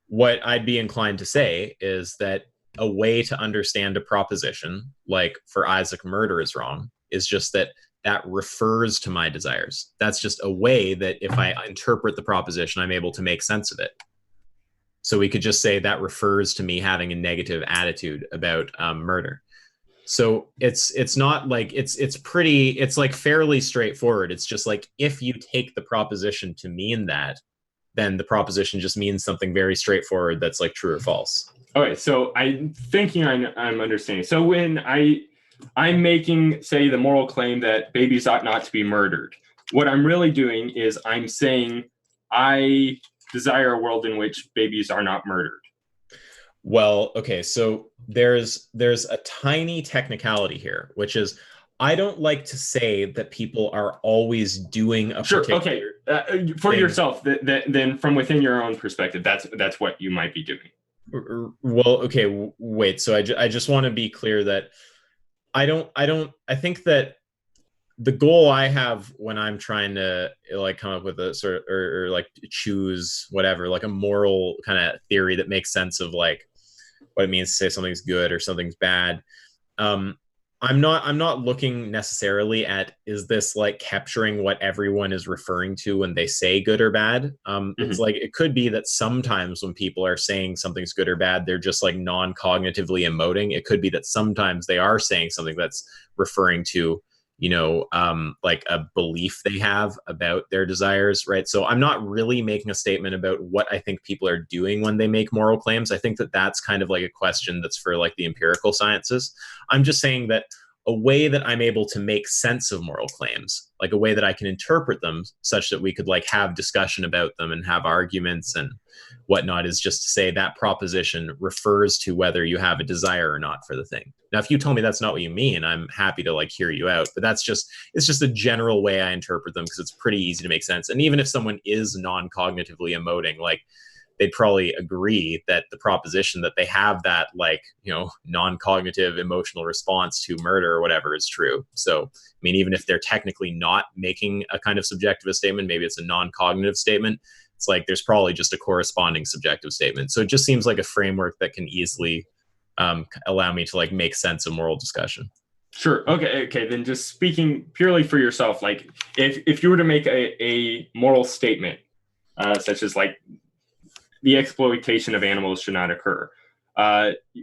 [SPEAKER 3] what I'd be inclined to say is that a way to understand a proposition, like for Isaac, murder is wrong, is just that refers to my desires. That's just a way that if I interpret the proposition, I'm able to make sense of it. So we could just say that refers to me having a negative attitude about murder. So it's not like it's like fairly straightforward. It's just like, if you take the proposition to mean that, then the proposition just means something very straightforward that's like true or false.
[SPEAKER 2] All right, so I'm thinking I'm understanding. So when I'm making, say, the moral claim that babies ought not to be murdered, what I'm really doing is I'm saying I desire a world in which babies are not murdered.
[SPEAKER 3] Well, okay, so there's a tiny technicality here, which is, I don't like to say that people are always doing a particular
[SPEAKER 2] for thing. Yourself, then from within your own perspective, that's what you might be doing.
[SPEAKER 3] Well, okay, wait. So I just want to be clear that I think that the goal I have when I'm trying to like come up with a sort of, or like choose whatever, like a moral kind of theory that makes sense of like what it means to say something's good or something's bad. I'm not looking necessarily at, is this like capturing what everyone is referring to when they say good or bad? It's like, it could be that sometimes when people are saying something's good or bad, they're just like non-cognitively emoting. It could be that sometimes they are saying something that's referring to, like a belief they have about their desires, right? So I'm not really making a statement about what I think people are doing when they make moral claims. I think that that's kind of like a question that's for like the empirical sciences. I'm just saying that a way that I'm able to make sense of moral claims, like a way that I can interpret them such that we could like have discussion about them and have arguments and whatnot, is just to say that proposition refers to whether you have a desire or not for the thing. Now, if you tell me that's not what you mean, I'm happy to like hear you out, but it's just a general way I interpret them, because it's pretty easy to make sense. And even if someone is non-cognitively emoting, like they'd probably agree that the proposition that they have that like, non-cognitive emotional response to murder or whatever is true. So, I mean, even if they're technically not making a kind of subjectivist statement, maybe it's a non-cognitive statement, it's like there's probably just a corresponding subjective statement. So it just seems like a framework that can easily allow me to like make sense of moral discussion.
[SPEAKER 2] Sure. Okay. Then just speaking purely for yourself, like if you were to make a moral statement, such as like the exploitation of animals should not occur,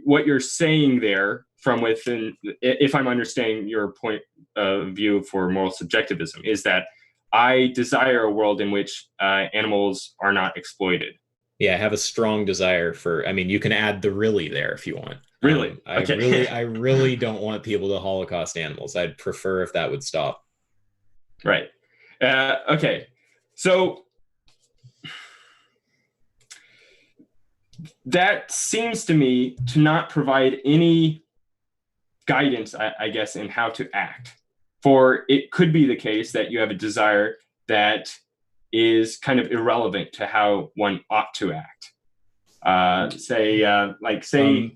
[SPEAKER 2] what you're saying there from within, if I'm understanding your point of view for moral subjectivism, is that I desire a world in which animals are not exploited.
[SPEAKER 3] Yeah, I have a strong desire for, I mean, you can add the really there if you want.
[SPEAKER 2] Really?
[SPEAKER 3] I really don't want people to Holocaust animals. I'd prefer if that would stop.
[SPEAKER 2] Right. Okay. So that seems to me to not provide any guidance, I guess, in how to act. For it could be the case that you have a desire that is kind of irrelevant to how one ought to act. Say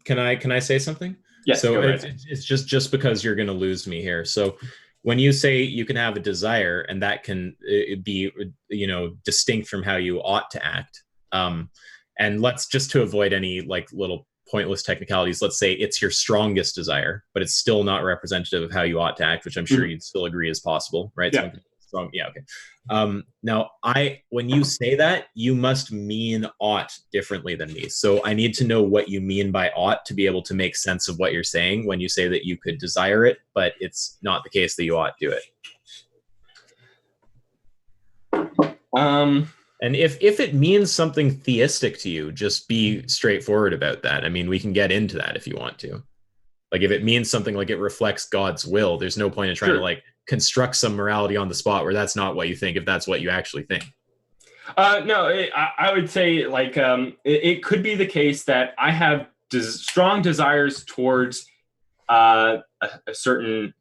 [SPEAKER 3] can I say something?
[SPEAKER 2] Yes.
[SPEAKER 3] So it's just because you're going to lose me here. So when you say you can have a desire and that can be, distinct from how you ought to act. And let's just to avoid any like little pointless technicalities, let's say it's your strongest desire, but it's still not representative of how you ought to act, which I'm sure you'd still agree is possible, right?
[SPEAKER 2] Yeah.
[SPEAKER 3] Strong. Yeah. Okay. Now when you say that, you must mean ought differently than me. So I need to know what you mean by ought to be able to make sense of what you're saying when you say that you could desire it, but it's not the case that you ought to do it. And if it means something theistic to you, just be straightforward about that. I mean, we can get into that if you want to. Like if it means something like it reflects God's will, there's no point in trying to like construct some morality on the spot where that's not what you think, if that's what you actually think.
[SPEAKER 2] No, I would say like it could be the case that I have strong desires towards a certain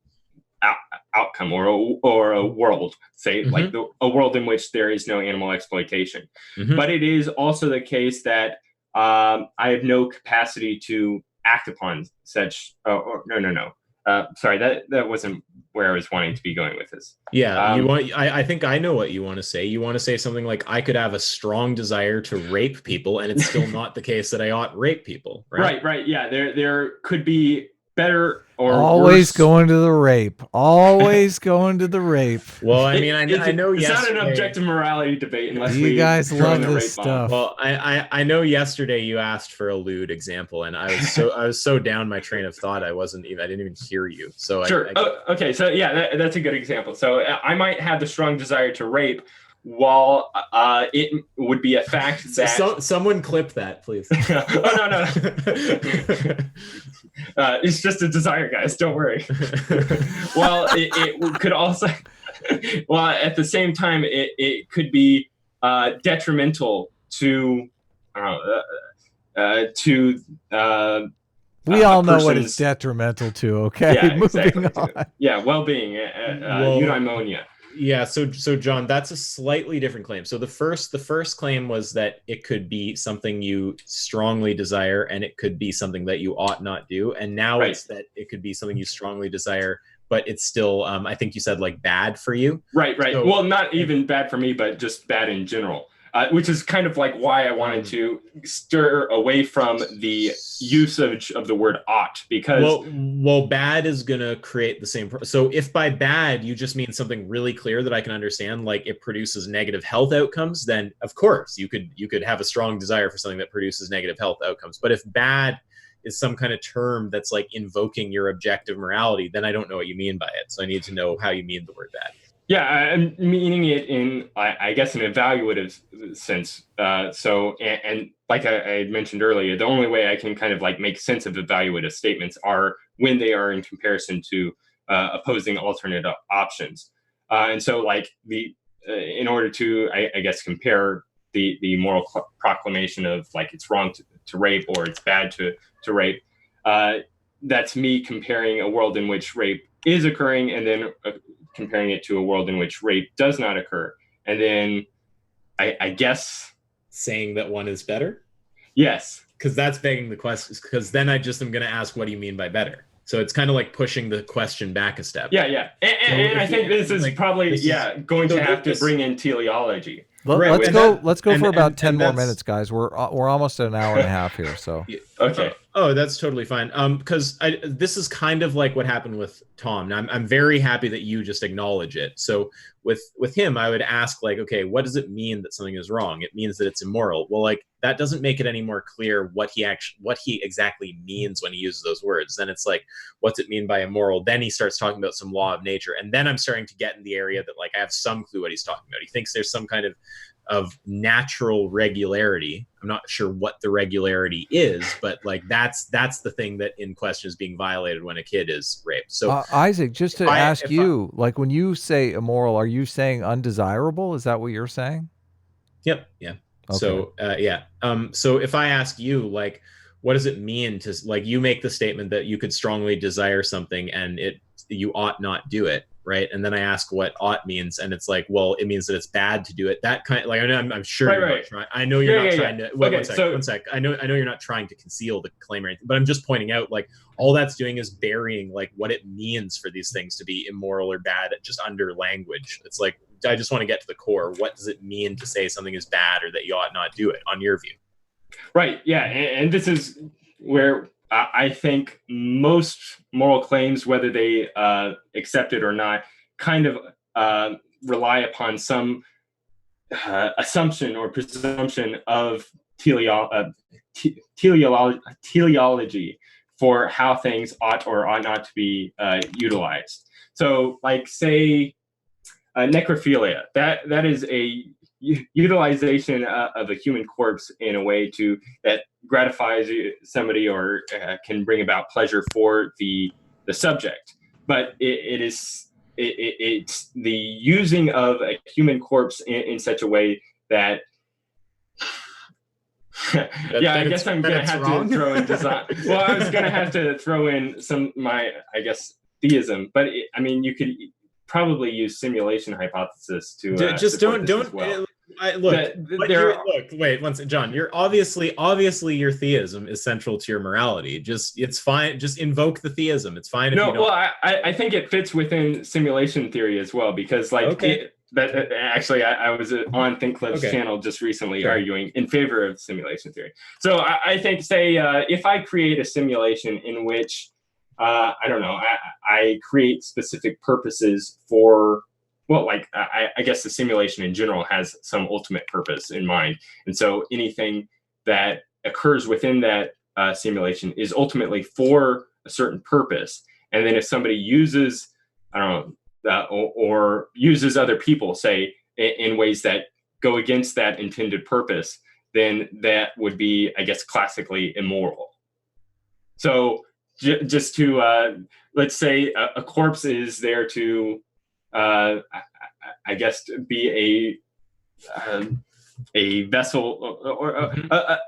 [SPEAKER 2] outcome or a world, say like a world in which there is no animal exploitation. But it is also the case that I have no capacity to act upon such. Sorry, that wasn't where I was wanting to be going with this.
[SPEAKER 3] Yeah, I think I know what you want to say. You want to say something like, I could have a strong desire to rape people, and it's still not the case that I ought rape people, right?
[SPEAKER 2] Right. Yeah, there could be better or
[SPEAKER 1] always
[SPEAKER 2] worse.
[SPEAKER 1] Going to the rape. Always going to the rape.
[SPEAKER 3] Well, I mean, I know
[SPEAKER 2] it's not an objective morality debate unless
[SPEAKER 1] you guys love this stuff.
[SPEAKER 3] Well, I know yesterday you asked for a lewd example, and I was so down my train of thought I didn't even hear you. So
[SPEAKER 2] sure. Okay. So yeah, that's a good example. So I might have the strong desire to rape, while it would be a fact that
[SPEAKER 3] someone clip that, please.
[SPEAKER 2] Oh no. It's just a desire, guys. Don't worry. Well, it could also, well, at the same time, it could be detrimental to, we
[SPEAKER 1] all know what it's detrimental to. Okay,
[SPEAKER 2] yeah,
[SPEAKER 1] moving
[SPEAKER 2] exactly.
[SPEAKER 1] on.
[SPEAKER 2] Yeah, well-being, eudaimonia.
[SPEAKER 3] Yeah, so John, that's a slightly different claim. So the first claim was that it could be something you strongly desire, and it could be something that you ought not do. And now it's that it could be something you strongly desire, but it's still, I think you said like bad for you.
[SPEAKER 2] Right. So, well, not even bad for me, but just bad in general. Which is kind of like why I wanted to stir away from the usage of the word ought, because
[SPEAKER 3] well, bad is going to create the same. So if by bad you just mean something really clear that I can understand, like it produces negative health outcomes, then of course you could have a strong desire for something that produces negative health outcomes. But if bad is some kind of term that's like invoking your objective morality, then I don't know what you mean by it. So I need to know how you mean the word bad.
[SPEAKER 2] Yeah, I'm meaning it in, I guess, an evaluative sense. So like I mentioned earlier, the only way I can kind of like make sense of evaluative statements are when they are in comparison to opposing alternate options. And so like in order to, I guess, compare the moral proclamation of like it's wrong to rape or it's bad to rape, that's me comparing a world in which rape is occurring and then comparing it to a world in which rape does not occur. And then I guess
[SPEAKER 3] saying that one is better?
[SPEAKER 2] Yes.
[SPEAKER 3] Because that's begging the question, because then I just am going to ask, what do you mean by better? So it's kind of like pushing the question back a step.
[SPEAKER 2] Yeah. And I think this is probably going to have to bring in teleology.
[SPEAKER 1] Let's go for about 10 more minutes, guys. We're almost at an hour and a half here. So
[SPEAKER 2] okay.
[SPEAKER 3] Oh, that's totally fine. Because this is kind of like what happened with Tom. Now, I'm very happy that you just acknowledge it. So with him, I would ask like, okay, what does it mean that something is wrong? It means that it's immoral. Well, like that doesn't make it any more clear what he exactly means when he uses those words. Then it's like, what's it mean by immoral? Then he starts talking about some law of nature, and then I'm starting to get in the area that like I have some clue what he's talking about. He thinks there's some kind of natural regularity. I'm not sure what the regularity is, but like that's the thing that in question is being violated when a kid is raped. So
[SPEAKER 1] Isaac, just to ask you, like when you say immoral, are you saying undesirable? Is that what you're saying?
[SPEAKER 3] Yep. Yeah. Okay. So so if I ask you, like, what does it mean to, like, you make the statement that you could strongly desire something and it you ought not do it, right? And then I ask what ought means, and it's like, well, it means that it's bad to do it. That kind of, like, I'm sure
[SPEAKER 2] Right,
[SPEAKER 3] you're
[SPEAKER 2] right.
[SPEAKER 3] not trying. I know you're not trying to. Wait,
[SPEAKER 2] Okay,
[SPEAKER 3] one sec. I know you're not trying to conceal the claim or anything, but I'm just pointing out, like, all that's doing is burying like what it means for these things to be immoral or bad just under language. It's like, I just want to get to the core. What does it mean to say something is bad or that you ought not do it, on your view?
[SPEAKER 2] Right. Yeah. And this is where I think most moral claims, whether they accept it or not, kind of rely upon some assumption or presumption of teleology for how things ought or ought not to be utilized. So, like, say, necrophilia, that is a utilization of a human corpse in a way that gratifies somebody or can bring about pleasure for the subject. But it's the using of a human corpse in such a way that yeah, I guess I'm gonna have to throw in design. Well, I was gonna have to throw in I guess, theism, but I mean, you could probably use simulation hypothesis to
[SPEAKER 3] just don't
[SPEAKER 2] well.
[SPEAKER 3] Look, wait one second, John. You're obviously your theism is central to your morality. It's fine. Just invoke the theism. It's fine.
[SPEAKER 2] No, well, I think it fits within simulation theory as well, because actually, I was on ThinkCliff's channel just recently arguing in favor of simulation theory. So I think, say, if I create a simulation in which I don't know, I create specific purposes for, well, like, I guess the simulation in general has some ultimate purpose in mind. And so anything that occurs within that simulation is ultimately for a certain purpose. And then if somebody uses, I don't know, or uses other people, say, in ways that go against that intended purpose, then that would be, I guess, classically immoral. So just to, let's say a corpse is there to, I guess, to be a vessel, or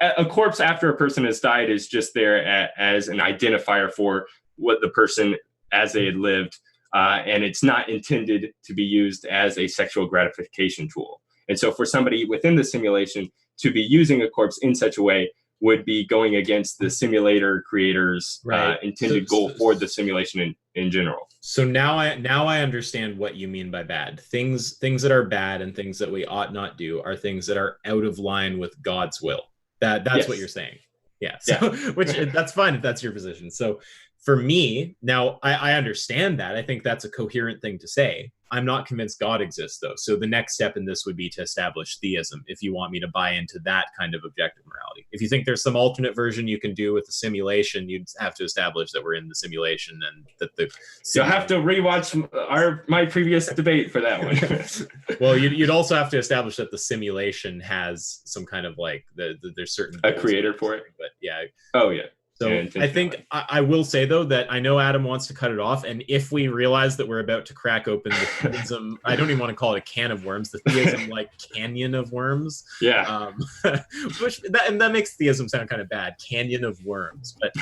[SPEAKER 2] a corpse after a person has died is just there as an identifier for what the person as they had lived, and it's not intended to be used as a sexual gratification tool. And so for somebody within the simulation to be using a corpse in such a way would be going against the simulator creator's intended goal for the simulation in general.
[SPEAKER 3] So now I understand what you mean by bad. Things that are bad and things that we ought not do are things that are out of line with God's will. That's what you're saying. Yeah. So, which that's fine if that's your position. So for me, now I understand that. I think that's a coherent thing to say. I'm not convinced God exists, though. So the next step in this would be to establish theism, if you want me to buy into that kind of objective morality. If you think there's some alternate version you can do with the simulation, you'd have to establish that we're in the simulation and that the...
[SPEAKER 2] You'll have to rewatch my previous debate for that one.
[SPEAKER 3] Well, you'd also have to establish that the simulation has some kind of, like, there's certain...
[SPEAKER 2] A creator for it?
[SPEAKER 3] But yeah.
[SPEAKER 2] Oh, yeah.
[SPEAKER 3] So I think I will say, though, that I know Adam wants to cut it off. And if we realize that we're about to crack open the theism, I don't even want to call it a can of worms, the theism, like, canyon of worms.
[SPEAKER 2] Yeah.
[SPEAKER 3] That makes theism sound kind of bad, canyon of worms. But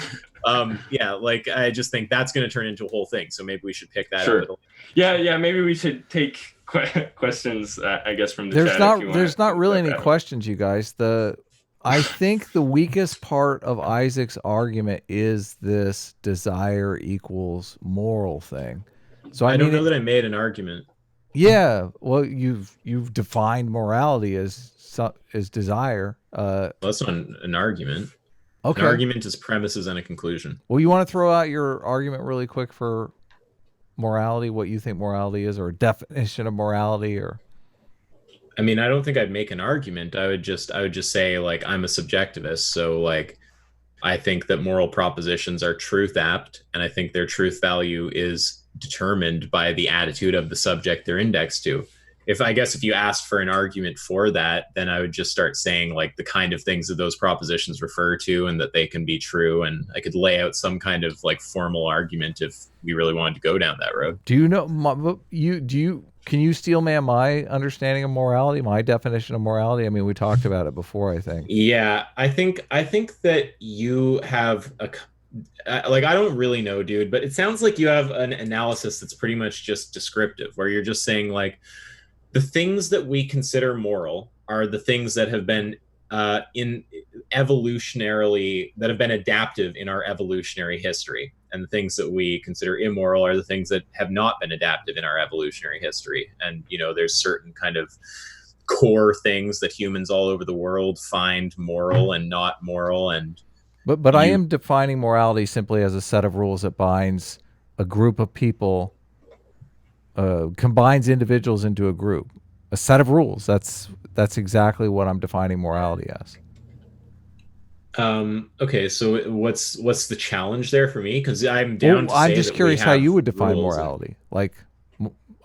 [SPEAKER 3] yeah, like, I just think that's going to turn into a whole thing. So maybe we should pick that up.
[SPEAKER 2] Yeah. Maybe we should take questions, I guess, from the chat.
[SPEAKER 1] There's not really any questions, you guys. I think the weakest part of Isaac's argument is this desire equals moral thing. So
[SPEAKER 3] I don't know that I made an argument.
[SPEAKER 1] Yeah, well, you've defined morality as desire.
[SPEAKER 3] That's not an argument.
[SPEAKER 1] Okay.
[SPEAKER 3] An argument is premises and a conclusion.
[SPEAKER 1] Well, you want to throw out your argument really quick for morality, what you think morality is, or a definition of morality, or...
[SPEAKER 3] I mean, I don't think I'd make an argument. I would just say, like, I'm a subjectivist. So, like, I think that moral propositions are truth apt, and I think their truth value is determined by the attitude of the subject they're indexed to. If you asked for an argument for that, then I would just start saying, like, the kind of things that those propositions refer to and that they can be true. And I could lay out some kind of, like, formal argument if we really wanted to go down that road.
[SPEAKER 1] Do you know, can you steel man my understanding of morality, my definition of morality? I mean, we talked about it before, I think.
[SPEAKER 3] Yeah, I think that you have like, I don't really know, dude, but it sounds like you have an analysis that's pretty much just descriptive, where you're just saying like the things that we consider moral are the things that have been in evolutionarily, that have been adaptive in our evolutionary history, and the things that we consider immoral are the things that have not been adaptive in our evolutionary history. And there's certain kind of core things that humans all over the world find moral and not moral. And
[SPEAKER 1] but I am defining morality simply as a set of rules that binds a group of people, combines individuals into a group. A set of rules. That's exactly what I'm defining morality as.
[SPEAKER 3] Okay, so what's the challenge there for me? Because I'm down to say
[SPEAKER 1] I'm just curious how you would define morality. Like,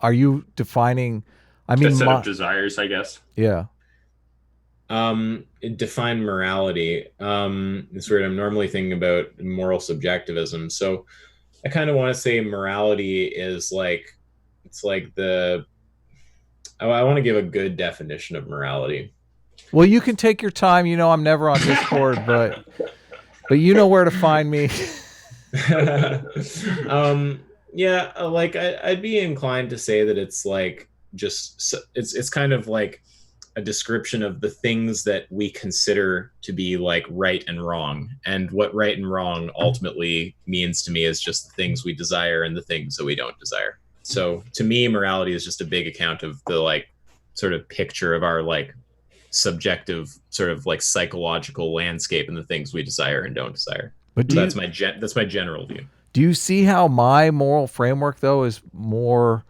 [SPEAKER 1] are you defining? I mean,
[SPEAKER 2] a set of desires, I guess.
[SPEAKER 1] Yeah.
[SPEAKER 3] Define morality. It's weird. I'm normally thinking about moral subjectivism, so I kind of want to say morality is like, it's like I want to give a good definition of morality.
[SPEAKER 1] Well, you can take your time. I'm never on Discord, but you know where to find me.
[SPEAKER 3] Yeah, like I'd be inclined to say that it's like it's kind of like a description of the things that we consider to be like right and wrong, and what right and wrong ultimately means to me is just the things we desire and the things that we don't desire. So to me, morality is just a big account of the like sort of picture of our like subjective sort of like psychological landscape and the things we desire and don't desire. But so that's my general view.
[SPEAKER 1] Do you see how my moral framework though is more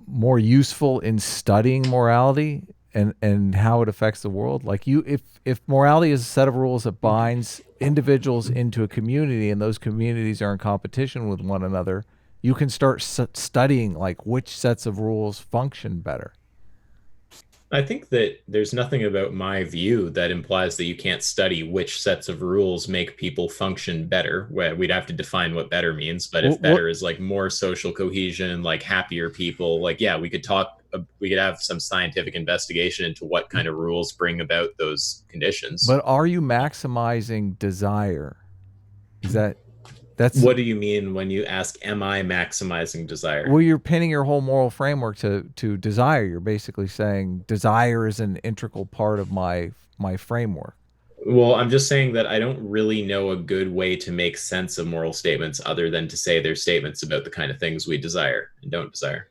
[SPEAKER 1] useful in studying morality and how it affects the world? Like, if morality is a set of rules that binds individuals into a community, and those communities are in competition with one another, you can start studying like which sets of rules function better.
[SPEAKER 3] I think that there's nothing about my view that implies that you can't study which sets of rules make people function better. We'd have to define what better means. But if better is like more social cohesion, like happier people, like, yeah, we could have some scientific investigation into what kind of rules bring about those conditions.
[SPEAKER 1] But are you maximizing desire?
[SPEAKER 3] What do you mean when you ask, am I maximizing desire?
[SPEAKER 1] Well, you're pinning your whole moral framework to desire. You're basically saying desire is an integral part of my framework.
[SPEAKER 3] Well, I'm just saying that I don't really know a good way to make sense of moral statements other than to say they're statements about the kind of things we desire and don't desire.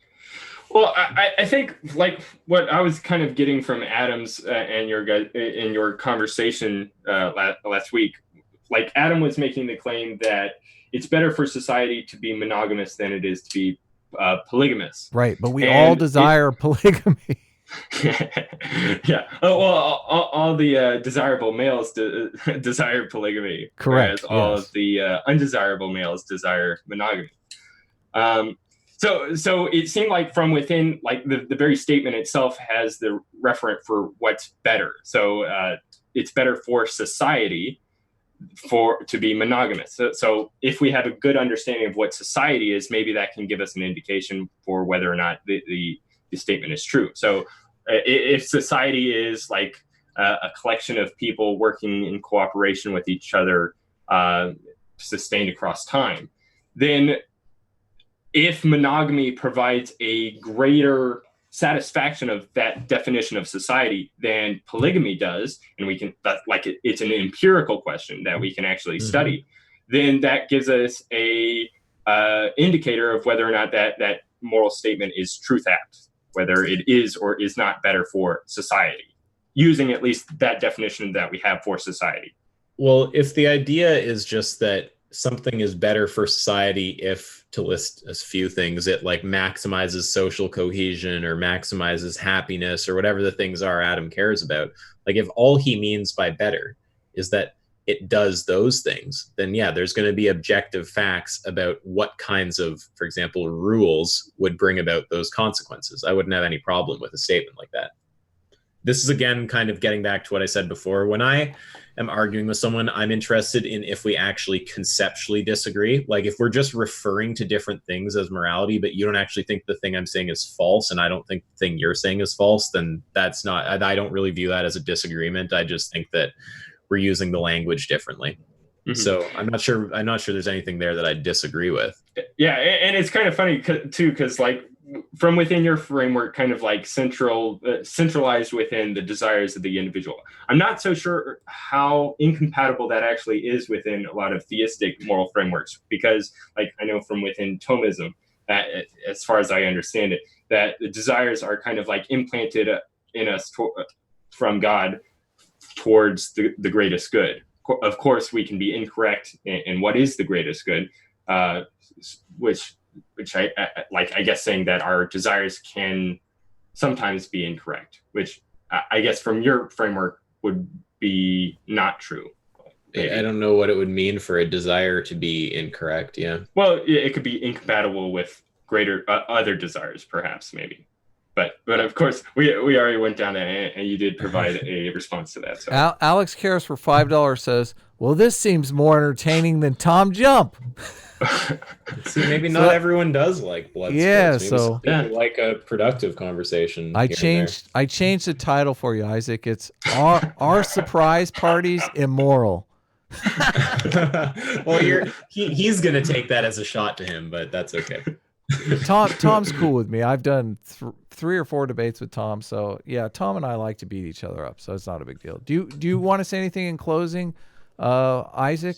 [SPEAKER 2] Well, I think like what I was kind of getting from Adam's and your guys in your conversation last week, like Adam was making the claim that it's better for society to be monogamous than it is to be polygamous.
[SPEAKER 1] Right, but we all desire polygamy.
[SPEAKER 2] Yeah. Oh, well, all the desirable males desire polygamy.
[SPEAKER 1] Correct.
[SPEAKER 2] Whereas all of the undesirable males desire monogamy. So it seemed like from within, like the very statement itself has the referent for what's better. So it's better for society to be monogamous. So if we have a good understanding of what society is, maybe that can give us an indication for whether or not the statement is true. So if society is like a collection of people working in cooperation with each other, sustained across time, then if monogamy provides a greater satisfaction of that definition of society than polygamy does, and we can, it's an empirical question that we can actually study, then that gives us a indicator of whether or not that moral statement is truth apt, whether it is or is not better for society, using at least that definition that we have for society.
[SPEAKER 3] Well, if the idea is just that something is better for society if, to list a few things, it like maximizes social cohesion or maximizes happiness or whatever the things are Adam cares about, like if all he means by better is that it does those things, then yeah, there's going to be objective facts about what kinds of, for example, rules would bring about those consequences. I wouldn't have any problem with a statement like that. This is again kind of getting back to what I said before. When I am arguing with someone, I'm interested in if we actually conceptually disagree. Like if we're just referring to different things as morality, but you don't actually think the thing I'm saying is false, and I don't think the thing you're saying is false, then that's not, I don't really view that as a disagreement. I just think that we're using the language differently. So I'm not sure there's anything there that I disagree with.
[SPEAKER 2] Yeah, and it's kind of funny too, because like from within your framework, kind of like centralized within the desires of the individual. I'm not so sure how incompatible that actually is within a lot of theistic moral frameworks, because like I know from within Thomism, that as far as I understand it, that the desires are kind of like implanted in us from God towards the greatest good. Of course, we can be incorrect in what is the greatest good, which I guess saying that our desires can sometimes be incorrect, which I guess from your framework would be not true.
[SPEAKER 3] Maybe. I don't know what it would mean for a desire to be incorrect. Yeah.
[SPEAKER 2] Well, it could be incompatible with greater other desires, perhaps, maybe. But of course, we already went down that, and you did provide a response to that. So
[SPEAKER 1] Alex Karras for $5 says, "Well, this seems more entertaining than Tom Jump."
[SPEAKER 3] See, maybe not everyone does like blood
[SPEAKER 1] sports.
[SPEAKER 3] Maybe
[SPEAKER 1] so
[SPEAKER 3] like a productive conversation.
[SPEAKER 1] I changed the title for you, Isaac. It's our surprise parties immoral.
[SPEAKER 3] Well, he's gonna take that as a shot to him, but that's okay.
[SPEAKER 1] Tom's cool with me. I've done 3 or 4 debates with Tom, so yeah, Tom and I like to beat each other up, so it's not a big deal. Do you want to say anything in closing, Isaac?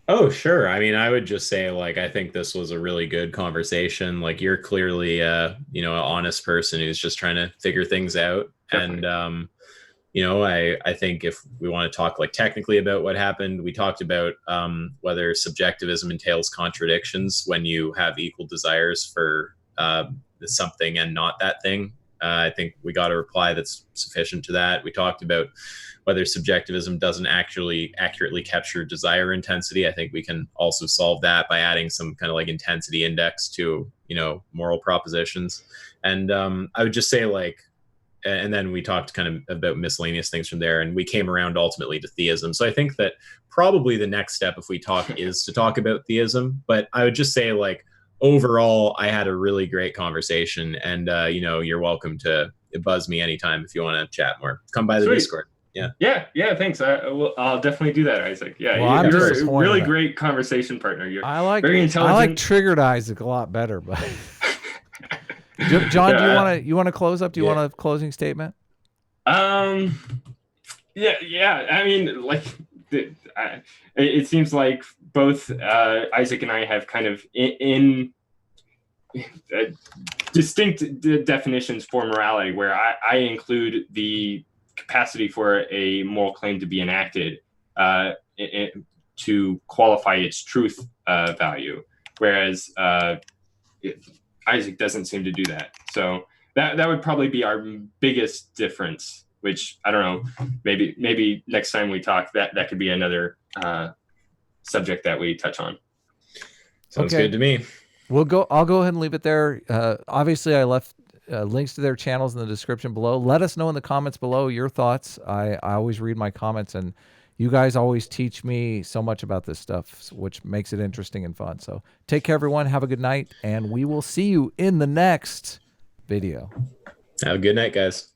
[SPEAKER 3] Oh, sure. I mean, I would just say, like, I think this was a really good conversation. Like, you're clearly, an honest person who's just trying to figure things out. Definitely. And, I think if we want to talk like technically about what happened, we talked about whether subjectivism entails contradictions when you have equal desires for something and not that thing. I think we got a reply that's sufficient to that. We talked about whether subjectivism doesn't actually accurately capture desire intensity. I think we can also solve that by adding some kind of like intensity index to, moral propositions. And I would just say and then we talked kind of about miscellaneous things from there, and we came around ultimately to theism. So I think that probably the next step, if we talk, is to talk about theism. But I would just say, overall, I had a really great conversation, and you're welcome to buzz me anytime if you want to chat more. Come by the
[SPEAKER 2] Sweet.
[SPEAKER 3] Discord.
[SPEAKER 2] Yeah. Thanks. I'll definitely do that, Isaac. Yeah,
[SPEAKER 1] well,
[SPEAKER 2] you're a really great conversation partner. You're very intelligent.
[SPEAKER 1] I like triggered Isaac a lot better, but. John, do you want to close up? Do you want a closing statement?
[SPEAKER 2] Yeah. I mean, it seems like both Isaac and I have kind of in distinct definitions for morality, where I include the capacity for a moral claim to be enacted to qualify its truth value, whereas Isaac doesn't seem to do that. So that would probably be our biggest difference, which I don't know, maybe next time we talk, that could be another subject that we touch on.
[SPEAKER 3] Sounds good to me.
[SPEAKER 1] I'll go ahead and leave it there. Obviously I left links to their channels in the description below. Let us know in the comments below your thoughts. I always read my comments, and you guys always teach me so much about this stuff, which makes it interesting and fun. So take care, everyone. Have a good night, and we will see you in the next video.
[SPEAKER 3] Have a good night, guys.